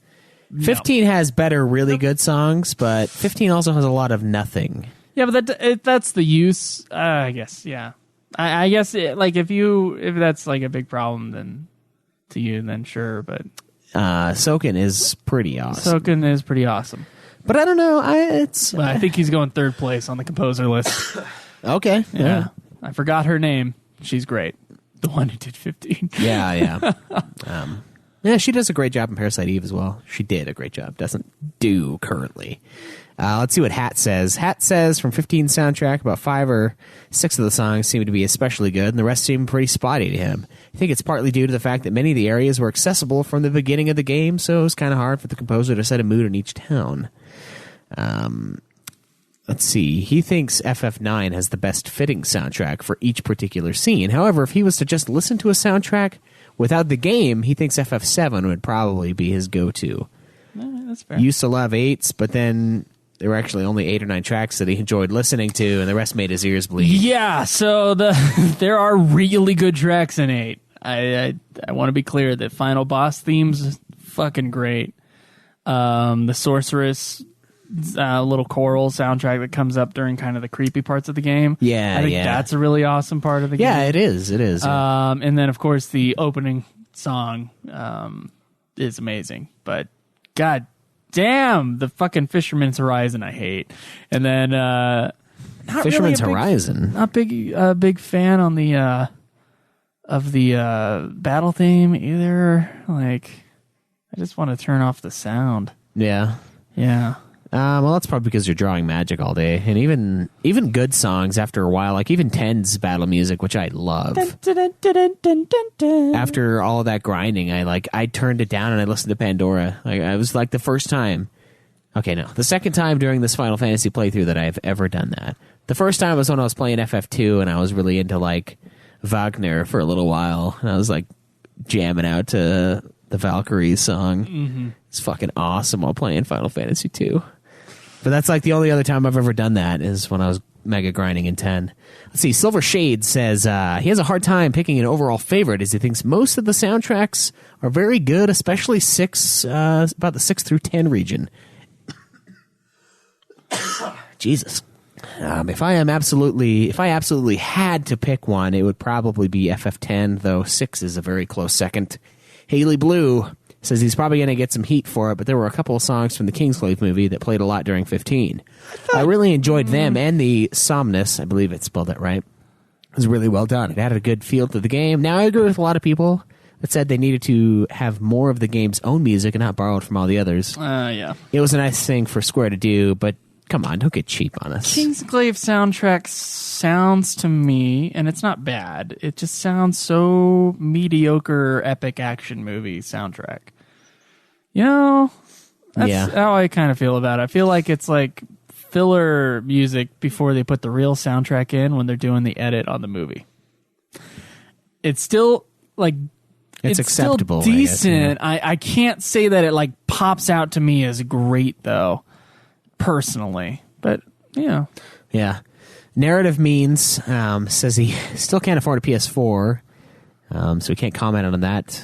Speaker 2: 15 has better, really good songs, but 15 also has a lot of nothing.
Speaker 3: Yeah, but that's the use, I guess, yeah. I guess, if that's, like, a big problem then to you, then sure, but...
Speaker 2: Soken is pretty awesome.
Speaker 3: Soken is pretty awesome.
Speaker 2: But I don't know.
Speaker 3: I think he's going third place on the composer list.
Speaker 2: Okay.
Speaker 3: Yeah. I forgot her name. She's great. The one who did 15.
Speaker 2: Yeah. Yeah, she does a great job in Parasite Eve as well. She did a great job. Doesn't do currently. Let's see what Hat says. Hat says from 15 soundtrack, about 5 or 6 of the songs seem to be especially good, and the rest seem pretty spotty to him. I think it's partly due to the fact that many of the areas were accessible from the beginning of the game, so it was kind of hard for the composer to set a mood in each town. Let's see. He thinks FF9 has the best fitting soundtrack for each particular scene. However, if he was to just listen to a soundtrack without the game, he thinks FF7 would probably be his go-to.
Speaker 3: That's fair.
Speaker 2: He used to love 8s, but then there were actually only 8 or 9 tracks that he enjoyed listening to, and the rest made his ears bleed.
Speaker 3: Yeah, so there are really good tracks in 8. I want to be clear that Final Boss theme's fucking great. The Sorceress little choral soundtrack that comes up during kind of the creepy parts of the game.
Speaker 2: Yeah,
Speaker 3: I think that's a really awesome part of the game.
Speaker 2: Yeah, it is. It is.
Speaker 3: And then, of course, the opening song is amazing. But, god damn, the fucking Fisherman's Horizon I hate. And then,
Speaker 2: Fisherman's Horizon.
Speaker 3: Not a big fan on the of the battle theme either. Like, I just want to turn off the sound.
Speaker 2: Yeah.
Speaker 3: Yeah.
Speaker 2: Well, that's probably because you're drawing magic all day, and even good songs after a while, like even 10's battle music, which I love. After all of that grinding, I turned it down and I listened to Pandora. Like, I was like the first time. Okay, no, the second time during this Final Fantasy playthrough that I've ever done that. The first time was when I was playing FF2, and I was really into like Wagner for a little while, and I was like jamming out to the Valkyrie song. Mm-hmm. It's fucking awesome while playing Final Fantasy 2. But that's like the only other time I've ever done that is when I was mega grinding in 10. Let's see, Silver Shade says he has a hard time picking an overall favorite as he thinks most of the soundtracks are very good, especially about the 6 through 10 region. Jesus. If I absolutely had to pick one, it would probably be FF10, though 6 is a very close second. Haley Blue says he's probably going to get some heat for it, but there were a couple of songs from the Kingsglaive movie that played a lot during 15. I really enjoyed them, and the Somnus, I believe it spelled that right, was really well done. It added a good feel to the game. Now, I agree with a lot of people that said they needed to have more of the game's own music and not borrow it from all the others.
Speaker 3: Yeah.
Speaker 2: It was a nice thing for Square to do, but come on, don't get cheap on us.
Speaker 3: Kingsglaive soundtrack sounds to me, and it's not bad, it just sounds so mediocre epic action movie soundtrack. You know, that's how I kind of feel about it. I feel like it's like filler music before they put the real soundtrack in when they're doing the edit on the movie. It's still like
Speaker 2: it's acceptable,
Speaker 3: still decent. I guess, yeah. I can't say that it like pops out to me as great though, personally. But yeah.
Speaker 2: Narrative Means says he still can't afford a PS4, so he can't comment on that.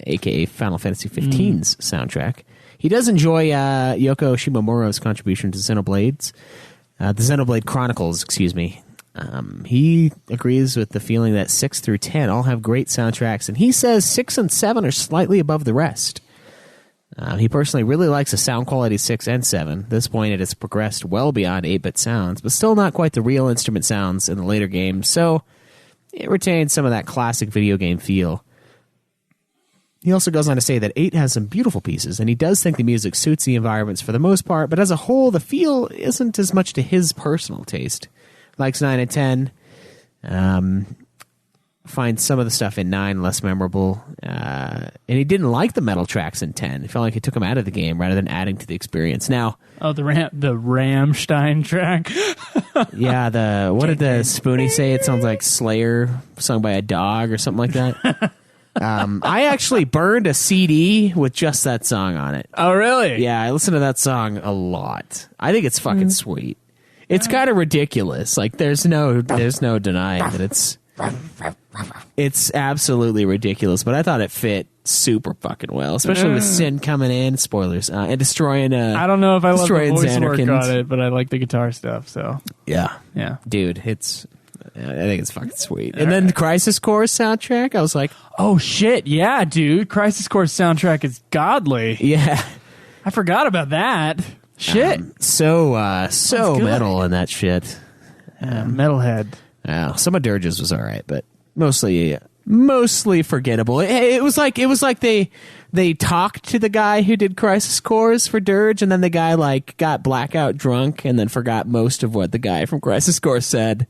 Speaker 2: A.k.a. Final Fantasy XV's soundtrack. He does enjoy Yoko Shimomura's contribution to Xenoblade Chronicles, excuse me. He agrees with the feeling that 6 through 10 all have great soundtracks, and he says 6 and 7 are slightly above the rest. He personally really likes the sound quality 6 and 7. At this point, it has progressed well beyond 8-bit sounds, but still not quite the real instrument sounds in the later games, so it retains some of that classic video game feel. He also goes on to say that 8 has some beautiful pieces, and he does think the music suits the environments for the most part, but as a whole, the feel isn't as much to his personal taste. Likes 9 and 10. Finds some of the stuff in 9 less memorable. And he didn't like the metal tracks in 10. He felt like it took him out of the game rather than adding to the experience. Now,
Speaker 3: the Rammstein track.
Speaker 2: Yeah, what did the Spoonie say? It sounds like Slayer sung by a dog or something like that. I actually burned a CD with just that song on it.
Speaker 3: Oh, really?
Speaker 2: Yeah, I listen to that song a lot. I think it's fucking sweet. It's kind of ridiculous. Like, there's no denying that it's absolutely ridiculous. But I thought it fit super fucking well, especially with Sin coming in, spoilers, and destroying.
Speaker 3: I don't know if I love the voice
Speaker 2: Xanarkins.
Speaker 3: work on it, but I like the guitar stuff. So
Speaker 2: yeah, dude, I think it's fucking sweet. And then the Crisis Core soundtrack, I was like,
Speaker 3: oh shit, yeah, dude. Crisis Core soundtrack is godly.
Speaker 2: Yeah.
Speaker 3: I forgot about that. Shit.
Speaker 2: So
Speaker 3: good.
Speaker 2: metal in that shit.
Speaker 3: Metalhead.
Speaker 2: Some of Dirge's was all right, but mostly forgettable. It was like they talked to the guy who did Crisis Cores for Dirge, and then the guy like got blackout drunk and then forgot most of what the guy from Crisis Cores said,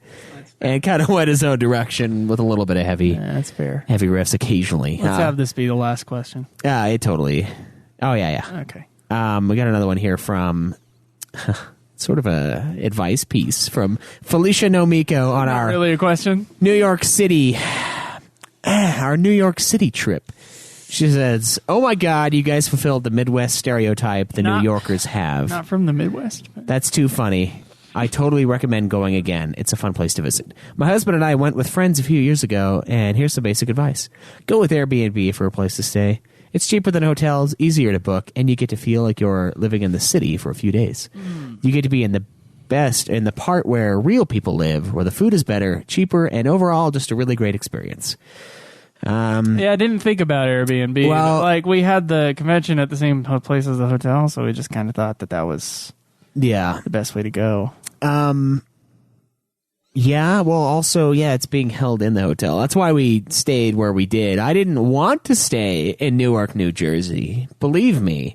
Speaker 2: and kind of went his own direction with a little bit of heavy.
Speaker 3: That's fair.
Speaker 2: Heavy riffs occasionally.
Speaker 3: Let's have this be the last question.
Speaker 2: Yeah, it totally. Oh yeah.
Speaker 3: Okay.
Speaker 2: We got another one here from. Sort of a advice piece from Felicia Nomiko on
Speaker 3: Not
Speaker 2: our
Speaker 3: really a question.
Speaker 2: New York City trip. She says, "Oh my God, you guys fulfilled the Midwest stereotype the New Yorkers have.
Speaker 3: Not from the Midwest. But.
Speaker 2: That's too funny. I totally recommend going again. It's a fun place to visit. My husband and I went with friends a few years ago, and here's some basic advice. Go with Airbnb for a place to stay. It's cheaper than hotels, easier to book, and you get to feel like you're living in the city for a few days. You get to be in the part where real people live, where the food is better, cheaper, and overall just a really great experience."
Speaker 3: I didn't think about Airbnb.
Speaker 2: Well,
Speaker 3: like we had the convention at the same place as the hotel, so we just kind of thought that was the best way to go.
Speaker 2: Yeah, well, also, it's being held in the hotel. That's why we stayed where we did. I didn't want to stay in Newark, New Jersey. Believe me.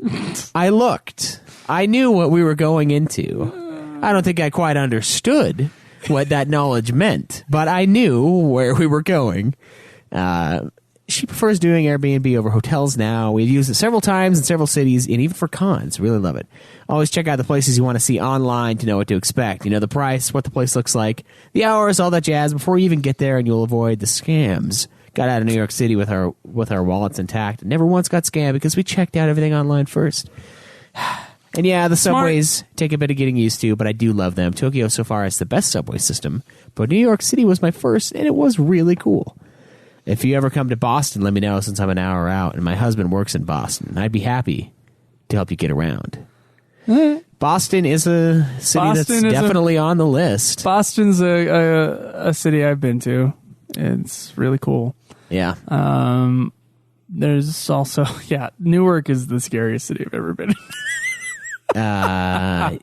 Speaker 2: I looked. I knew what we were going into. I don't think I quite understood what that knowledge meant, but I knew where we were going. She prefers doing Airbnb over hotels now. We've used it several times in several cities, and even for cons. Really love it. Always check out the places you want to see online to know what to expect. You know the price, what the place looks like, the hours, all that jazz before you even get there, and you'll avoid the scams. Got out of New York City with our wallets intact. Never once got scammed because we checked out everything online first. And the subways take a bit of getting used to, but I do love them. Tokyo so far has the best subway system, but New York City was my first, and it was really cool. If you ever come to Boston, let me know since I'm an hour out, and my husband works in Boston. I'd be happy to help you get around. Boston is a city that's definitely on the list.
Speaker 3: Boston's a city I've been to. It's really cool.
Speaker 2: Yeah.
Speaker 3: There's also, Newark is the scariest city I've ever been in.
Speaker 2: And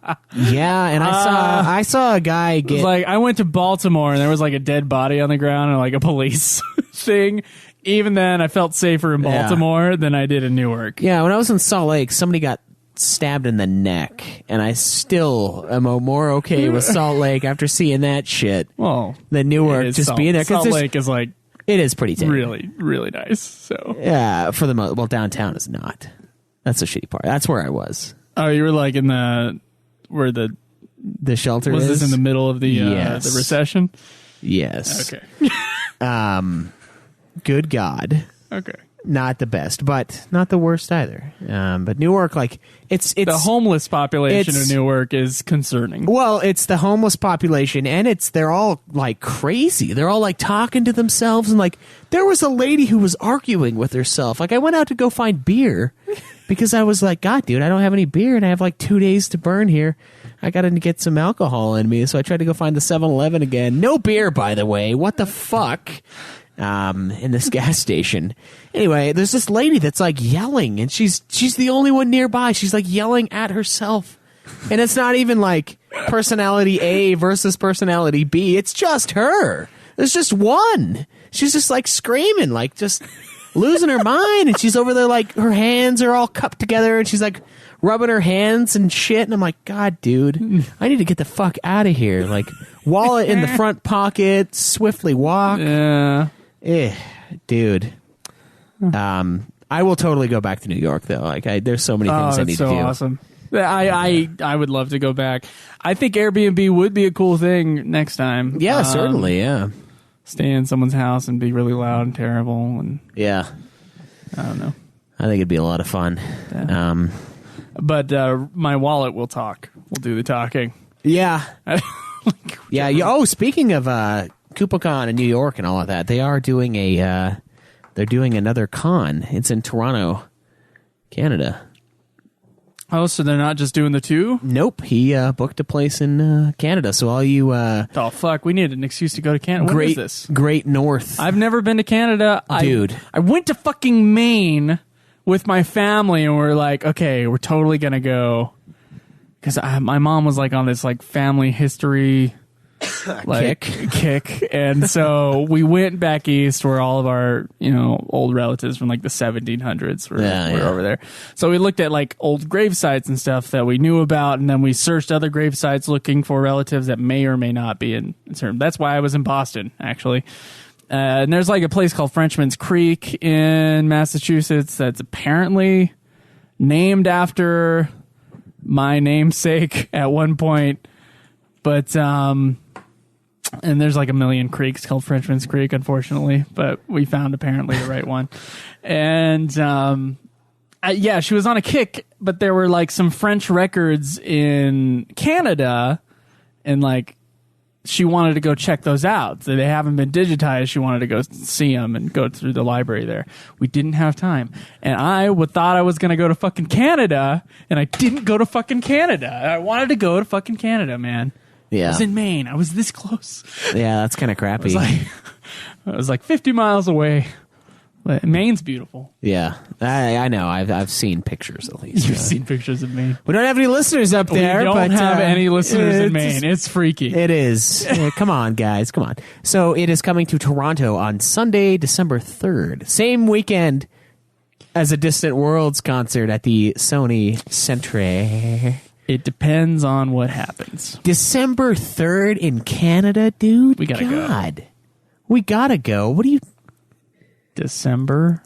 Speaker 2: I saw a guy get
Speaker 3: I went to Baltimore and there was like a dead body on the ground and like a police thing. Even then, I felt safer in Baltimore than I did in Newark.
Speaker 2: Yeah, when I was in Salt Lake, somebody got stabbed in the neck, and I still am more okay with Salt Lake after seeing that shit than Newark just being there.
Speaker 3: Salt Lake is like
Speaker 2: it is pretty terrible.
Speaker 3: Really, really nice. So
Speaker 2: for the downtown is not. That's the shitty part. That's where I was.
Speaker 3: Oh, you were like in where the
Speaker 2: shelter
Speaker 3: was
Speaker 2: is?
Speaker 3: this in the middle of the recession?
Speaker 2: Yes.
Speaker 3: Okay.
Speaker 2: Good God.
Speaker 3: Okay.
Speaker 2: Not the best, but not the worst either. But Newark, it's
Speaker 3: the homeless population of Newark is concerning.
Speaker 2: Well, it's the homeless population, and they're all like crazy. They're all like talking to themselves, and like there was a lady who was arguing with herself. Like I went out to go find beer because I was like, God, dude, I don't have any beer, and I have like 2 days to burn here. I got to get some alcohol in me, so I tried to go find the 7-Eleven again. No beer, by the way. What the fuck? In this gas station. Anyway, there's this lady that's like yelling, and she's the only one nearby. She's like yelling at herself. And it's not even like personality A versus personality B. It's just her. There's just one. She's just like screaming, like just losing her mind. And she's over there like her hands are all cupped together, and she's like rubbing her hands and shit. And I'm like, God, dude, I need to get the fuck out of here. Like wallet in the front pocket, swiftly walk.
Speaker 3: Yeah.
Speaker 2: Dude. I will totally go back to New York though. Like there's so many things I need to do.
Speaker 3: Awesome. I would love to go back. I think Airbnb would be a cool thing next time.
Speaker 2: Yeah, certainly. Yeah.
Speaker 3: Stay in someone's house and be really loud and terrible, and
Speaker 2: yeah. I
Speaker 3: don't know.
Speaker 2: I think it'd be a lot of fun.
Speaker 3: Yeah. But my wallet will talk. We'll do the talking.
Speaker 2: Yeah. Yeah. Oh, speaking of KupoCon in New York and all of that, they are doing they're doing another con. It's in Toronto, Canada.
Speaker 3: Oh, so they're not just doing the two?
Speaker 2: Nope. He booked a place in Canada. So all you
Speaker 3: oh fuck, we need an excuse to go to Canada. What is this?
Speaker 2: Great North.
Speaker 3: I've never been to Canada.
Speaker 2: Dude.
Speaker 3: I went to fucking Maine with my family, and we're like, okay, we're totally gonna go because my mom was like on this like family history like kick, and so we went back east where all of our old relatives from like the 1700s were over there. So we looked at like old grave sites and stuff that we knew about, and then we searched other grave sites looking for relatives that may or may not be in certain. That's why I was in Boston actually. And there's like a place called Frenchman's Creek in Massachusetts that's apparently named after my namesake at one point, but and there's like a million creeks called Frenchman's Creek, unfortunately, but we found apparently the right one. And yeah, she was on a kick, but there were like some French records in Canada, and like she wanted to go check those out. So they haven't been digitized. She wanted to go see them and go through the library there. We didn't have time. And I thought I was going to go to fucking Canada, and I didn't go to fucking Canada. I wanted to go to fucking Canada, man.
Speaker 2: Yeah.
Speaker 3: I was in Maine. I was this close.
Speaker 2: Yeah, that's kind of crappy.
Speaker 3: I was like 50 miles away. But Maine's beautiful.
Speaker 2: Yeah, I know. I've seen pictures at least.
Speaker 3: You've seen pictures of Maine.
Speaker 2: We don't have any listeners up there.
Speaker 3: We don't have any listeners in Maine. It's freaky.
Speaker 2: It is. Come on, guys. Come on. So it is coming to Toronto on Sunday, December 3rd. Same weekend as a Distant Worlds concert at the Sony Centre.
Speaker 3: It depends on what happens.
Speaker 2: December 3rd in Canada, dude?
Speaker 3: We gotta go.
Speaker 2: We gotta go. What do you...
Speaker 3: December,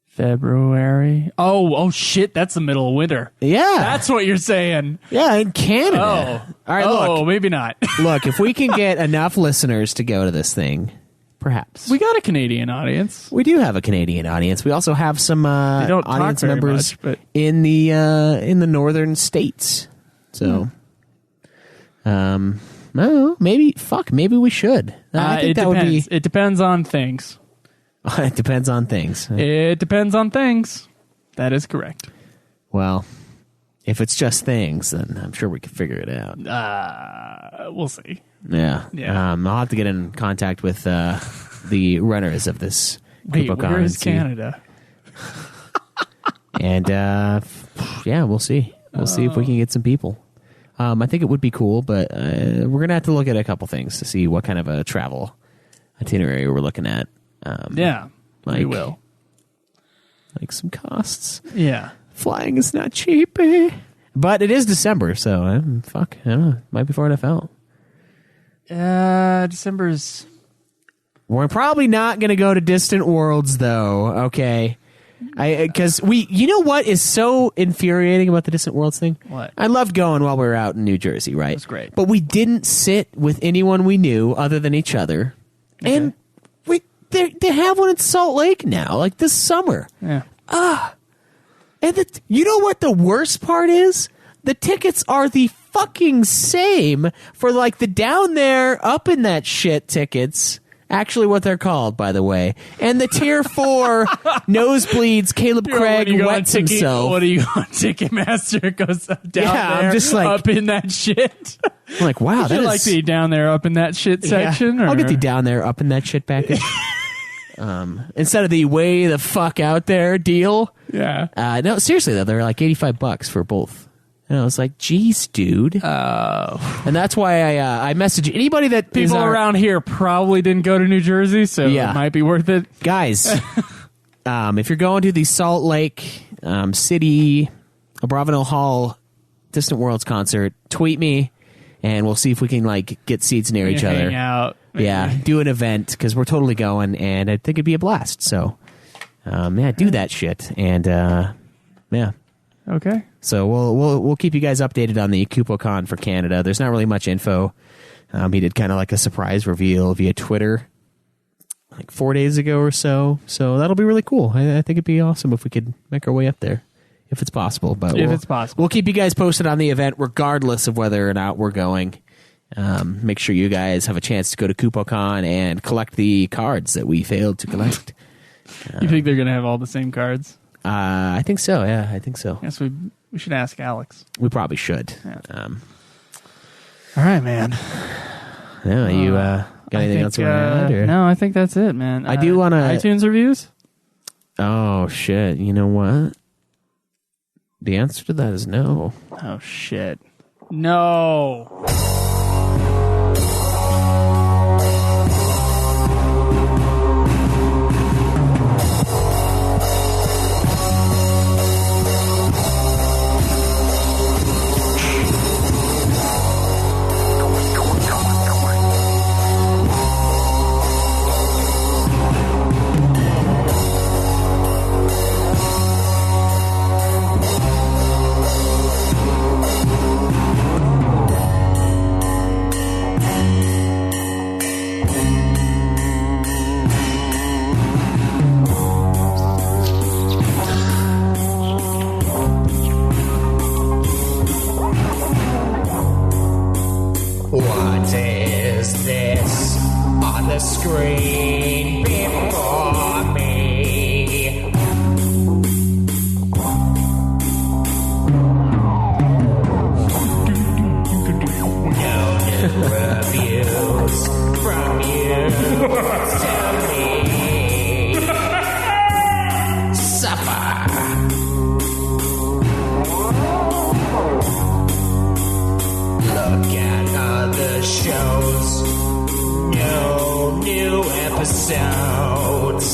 Speaker 3: February. Oh shit! That's the middle of winter.
Speaker 2: Yeah,
Speaker 3: that's what you're saying.
Speaker 2: Yeah, in Canada.
Speaker 3: All right. Look, maybe not.
Speaker 2: Look, if we can get enough listeners to go to this thing, perhaps
Speaker 3: we got a Canadian audience.
Speaker 2: We do have a Canadian audience. We also have some audience members
Speaker 3: much,
Speaker 2: in the northern states. So, no, maybe we should. I think that would be.
Speaker 3: It depends on things.
Speaker 2: It depends on things.
Speaker 3: It depends on things. That is correct.
Speaker 2: Well, if it's just things, then I'm sure we can figure it out.
Speaker 3: We'll see.
Speaker 2: Yeah. I'll have to get in contact with the runners of this.
Speaker 3: Wait, where is Canada?
Speaker 2: And yeah, we'll see. We'll see if we can get some people. I think it would be cool, but we're going to have to look at a couple things to see what kind of a travel itinerary we're looking at.
Speaker 3: We will.
Speaker 2: Like some costs.
Speaker 3: Yeah.
Speaker 2: Flying is not cheap. But it is December, so I don't know. Might be far enough out.
Speaker 3: December's...
Speaker 2: We're probably not going to go to Distant Worlds, though, okay? Because you know what is so infuriating about the Distant Worlds thing?
Speaker 3: What?
Speaker 2: I loved going while we were out in New Jersey, right?
Speaker 3: That's great.
Speaker 2: But we didn't sit with anyone we knew other than each other. Okay. And they have one in Salt Lake now, like this summer.
Speaker 3: Yeah.
Speaker 2: And you know what the worst part is? The tickets are the fucking same for like the down there, up in that shit tickets. Actually, what they're called, by the way. And the tier 4 nosebleeds, Kaleb Craig wets himself.
Speaker 3: What do you on Ticketmaster? It goes down there,
Speaker 2: I'm just like,
Speaker 3: up in that shit.
Speaker 2: I'm like, wow, that is...
Speaker 3: like the down there, up in that shit section?
Speaker 2: I'll get the down there, up in that shit package. Instead of the way the fuck out there deal.
Speaker 3: Yeah.
Speaker 2: No, seriously, though, they're like $85 for both. And I was like, geez, dude. And that's why I message anybody that
Speaker 3: people around here probably didn't go to New Jersey, so it might be worth it.
Speaker 2: Guys, if you're going to the Salt Lake City, Abravanel Hall Distant Worlds concert, tweet me, and we'll see if we can like get seats near each other.
Speaker 3: Hang out. Maybe.
Speaker 2: Yeah, do an event, because we're totally going, and I think it'd be a blast. So, do that shit, and yeah.
Speaker 3: Okay.
Speaker 2: So we'll keep you guys updated on the KupoCon for Canada. There's not really much info. He did kind of like a surprise reveal via Twitter like 4 days ago or so. So that'll be really cool. I think it'd be awesome if we could make our way up there, if it's possible. But
Speaker 3: it's possible,
Speaker 2: we'll keep you guys posted on the event regardless of whether or not we're going. Make sure you guys have a chance to go to KupoCon and collect the cards that we failed to collect.
Speaker 3: You think they're going to have all the same cards?
Speaker 2: I think so. Yeah, I think so.
Speaker 3: Yes, we should ask Alex.
Speaker 2: We probably should.
Speaker 3: Yeah. All right, man.
Speaker 2: Yeah, you got anything else you want to add? Or?
Speaker 3: No, I think that's it, man.
Speaker 2: I do want to...
Speaker 3: iTunes reviews?
Speaker 2: Oh, shit. You know what? The answer to that is no.
Speaker 3: Oh, shit. No.
Speaker 6: What is this on the screen before me? No new reviews from you to me. Supper. Look at other shows. No new episodes.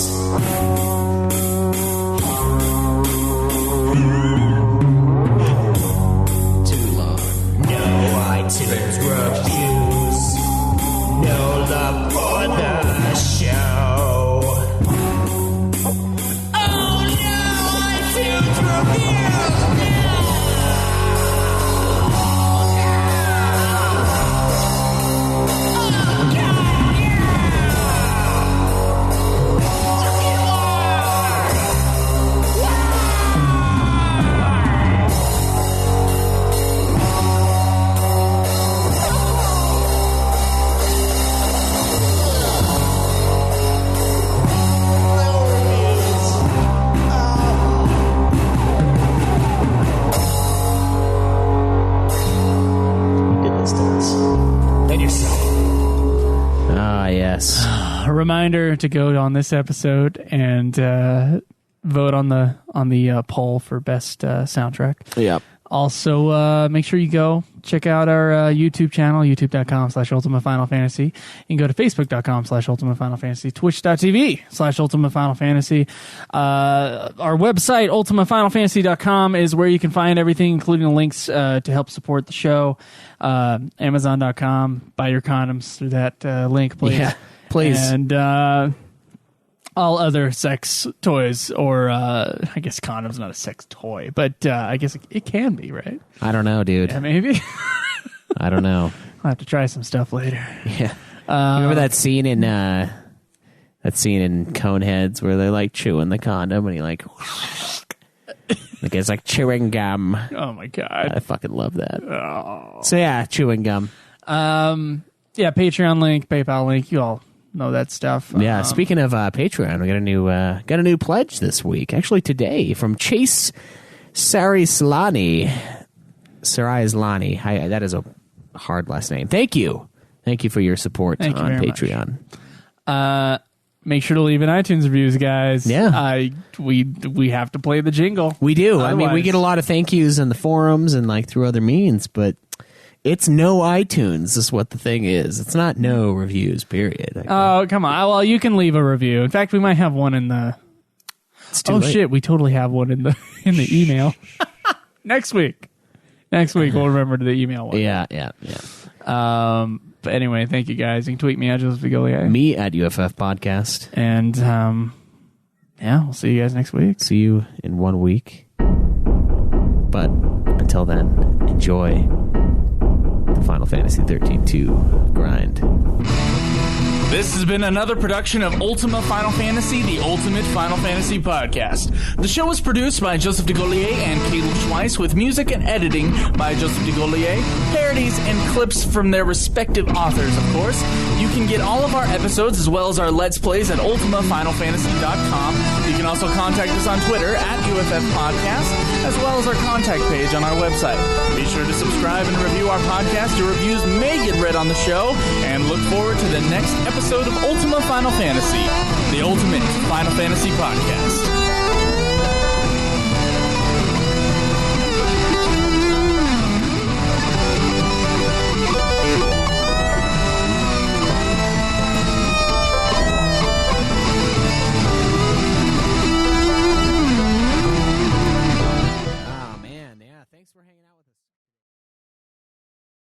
Speaker 6: Too long. No iTunes reviews. No love for the show. Oh no, iTunes reviews!
Speaker 2: Yes.
Speaker 3: A reminder to go on this episode and vote on the poll for best soundtrack.
Speaker 2: Yep.
Speaker 3: Also, make sure you go check out our YouTube channel, youtube.com/Ultimate Final Fantasy. You can go to facebook.com/Ultimate Final Fantasy, twitch.tv/Ultimate Final Fantasy. Our website, ultimatefinalfantasy.com, is where you can find everything, including links to help support the show. Amazon.com, buy your condoms through that link, please.
Speaker 2: Yeah, please.
Speaker 3: And all other sex toys, or I guess condom's not a sex toy, but I guess it can be, right?
Speaker 2: I don't know, dude.
Speaker 3: Yeah, maybe.
Speaker 2: I don't know.
Speaker 3: I'll have to try some stuff later.
Speaker 2: Yeah. Remember that scene in Coneheads where they're like chewing the condom and he like it's like chewing gum.
Speaker 3: Oh my god.
Speaker 2: I fucking love that.
Speaker 3: Oh.
Speaker 2: So yeah, chewing gum.
Speaker 3: Yeah, Patreon link, PayPal link, you all know that stuff.
Speaker 2: Yeah, speaking of Patreon, we got a new pledge this week. Actually today from Chase Sarislani. That is a hard last name. Thank you for your support on Patreon.
Speaker 3: Make sure to leave an iTunes reviews, guys.
Speaker 2: Yeah.
Speaker 3: We have to play the jingle.
Speaker 2: We do.
Speaker 3: Otherwise,
Speaker 2: I mean, we get a lot of thank yous in the forums and like through other means, but it's no iTunes is what the thing is. It's not no reviews, period.
Speaker 3: Oh, come on. Well, you can leave a review. In fact, we might have one in the...
Speaker 2: late.
Speaker 3: Shit, we totally have one in the email. Next week we'll remember to the email one.
Speaker 2: Yeah.
Speaker 3: But anyway, thank you guys. You can tweet me at Joseph Vigolier.
Speaker 2: Me at UFF Podcast.
Speaker 3: And we'll see you guys next week.
Speaker 2: See you in 1 week. But until then, enjoy the Final Fantasy 13-2 grind.
Speaker 7: This has been another production of Ultima Final Fantasy, the Ultimate Final Fantasy Podcast. The show was produced by Joseph DeGollier and Kaleb Schweiss, with music and editing by Joseph DeGollier, parodies and clips from their respective authors, of course. You can get all of our episodes as well as our Let's Plays at ultimafinalfantasy.com. You can also contact us on Twitter at UFF Podcast, as well as our contact page on our website. Be sure to subscribe and review our podcast. Your reviews may get read on the show, and look forward to the next episode of Ultima Final Fantasy, the Ultimate Final Fantasy Podcast.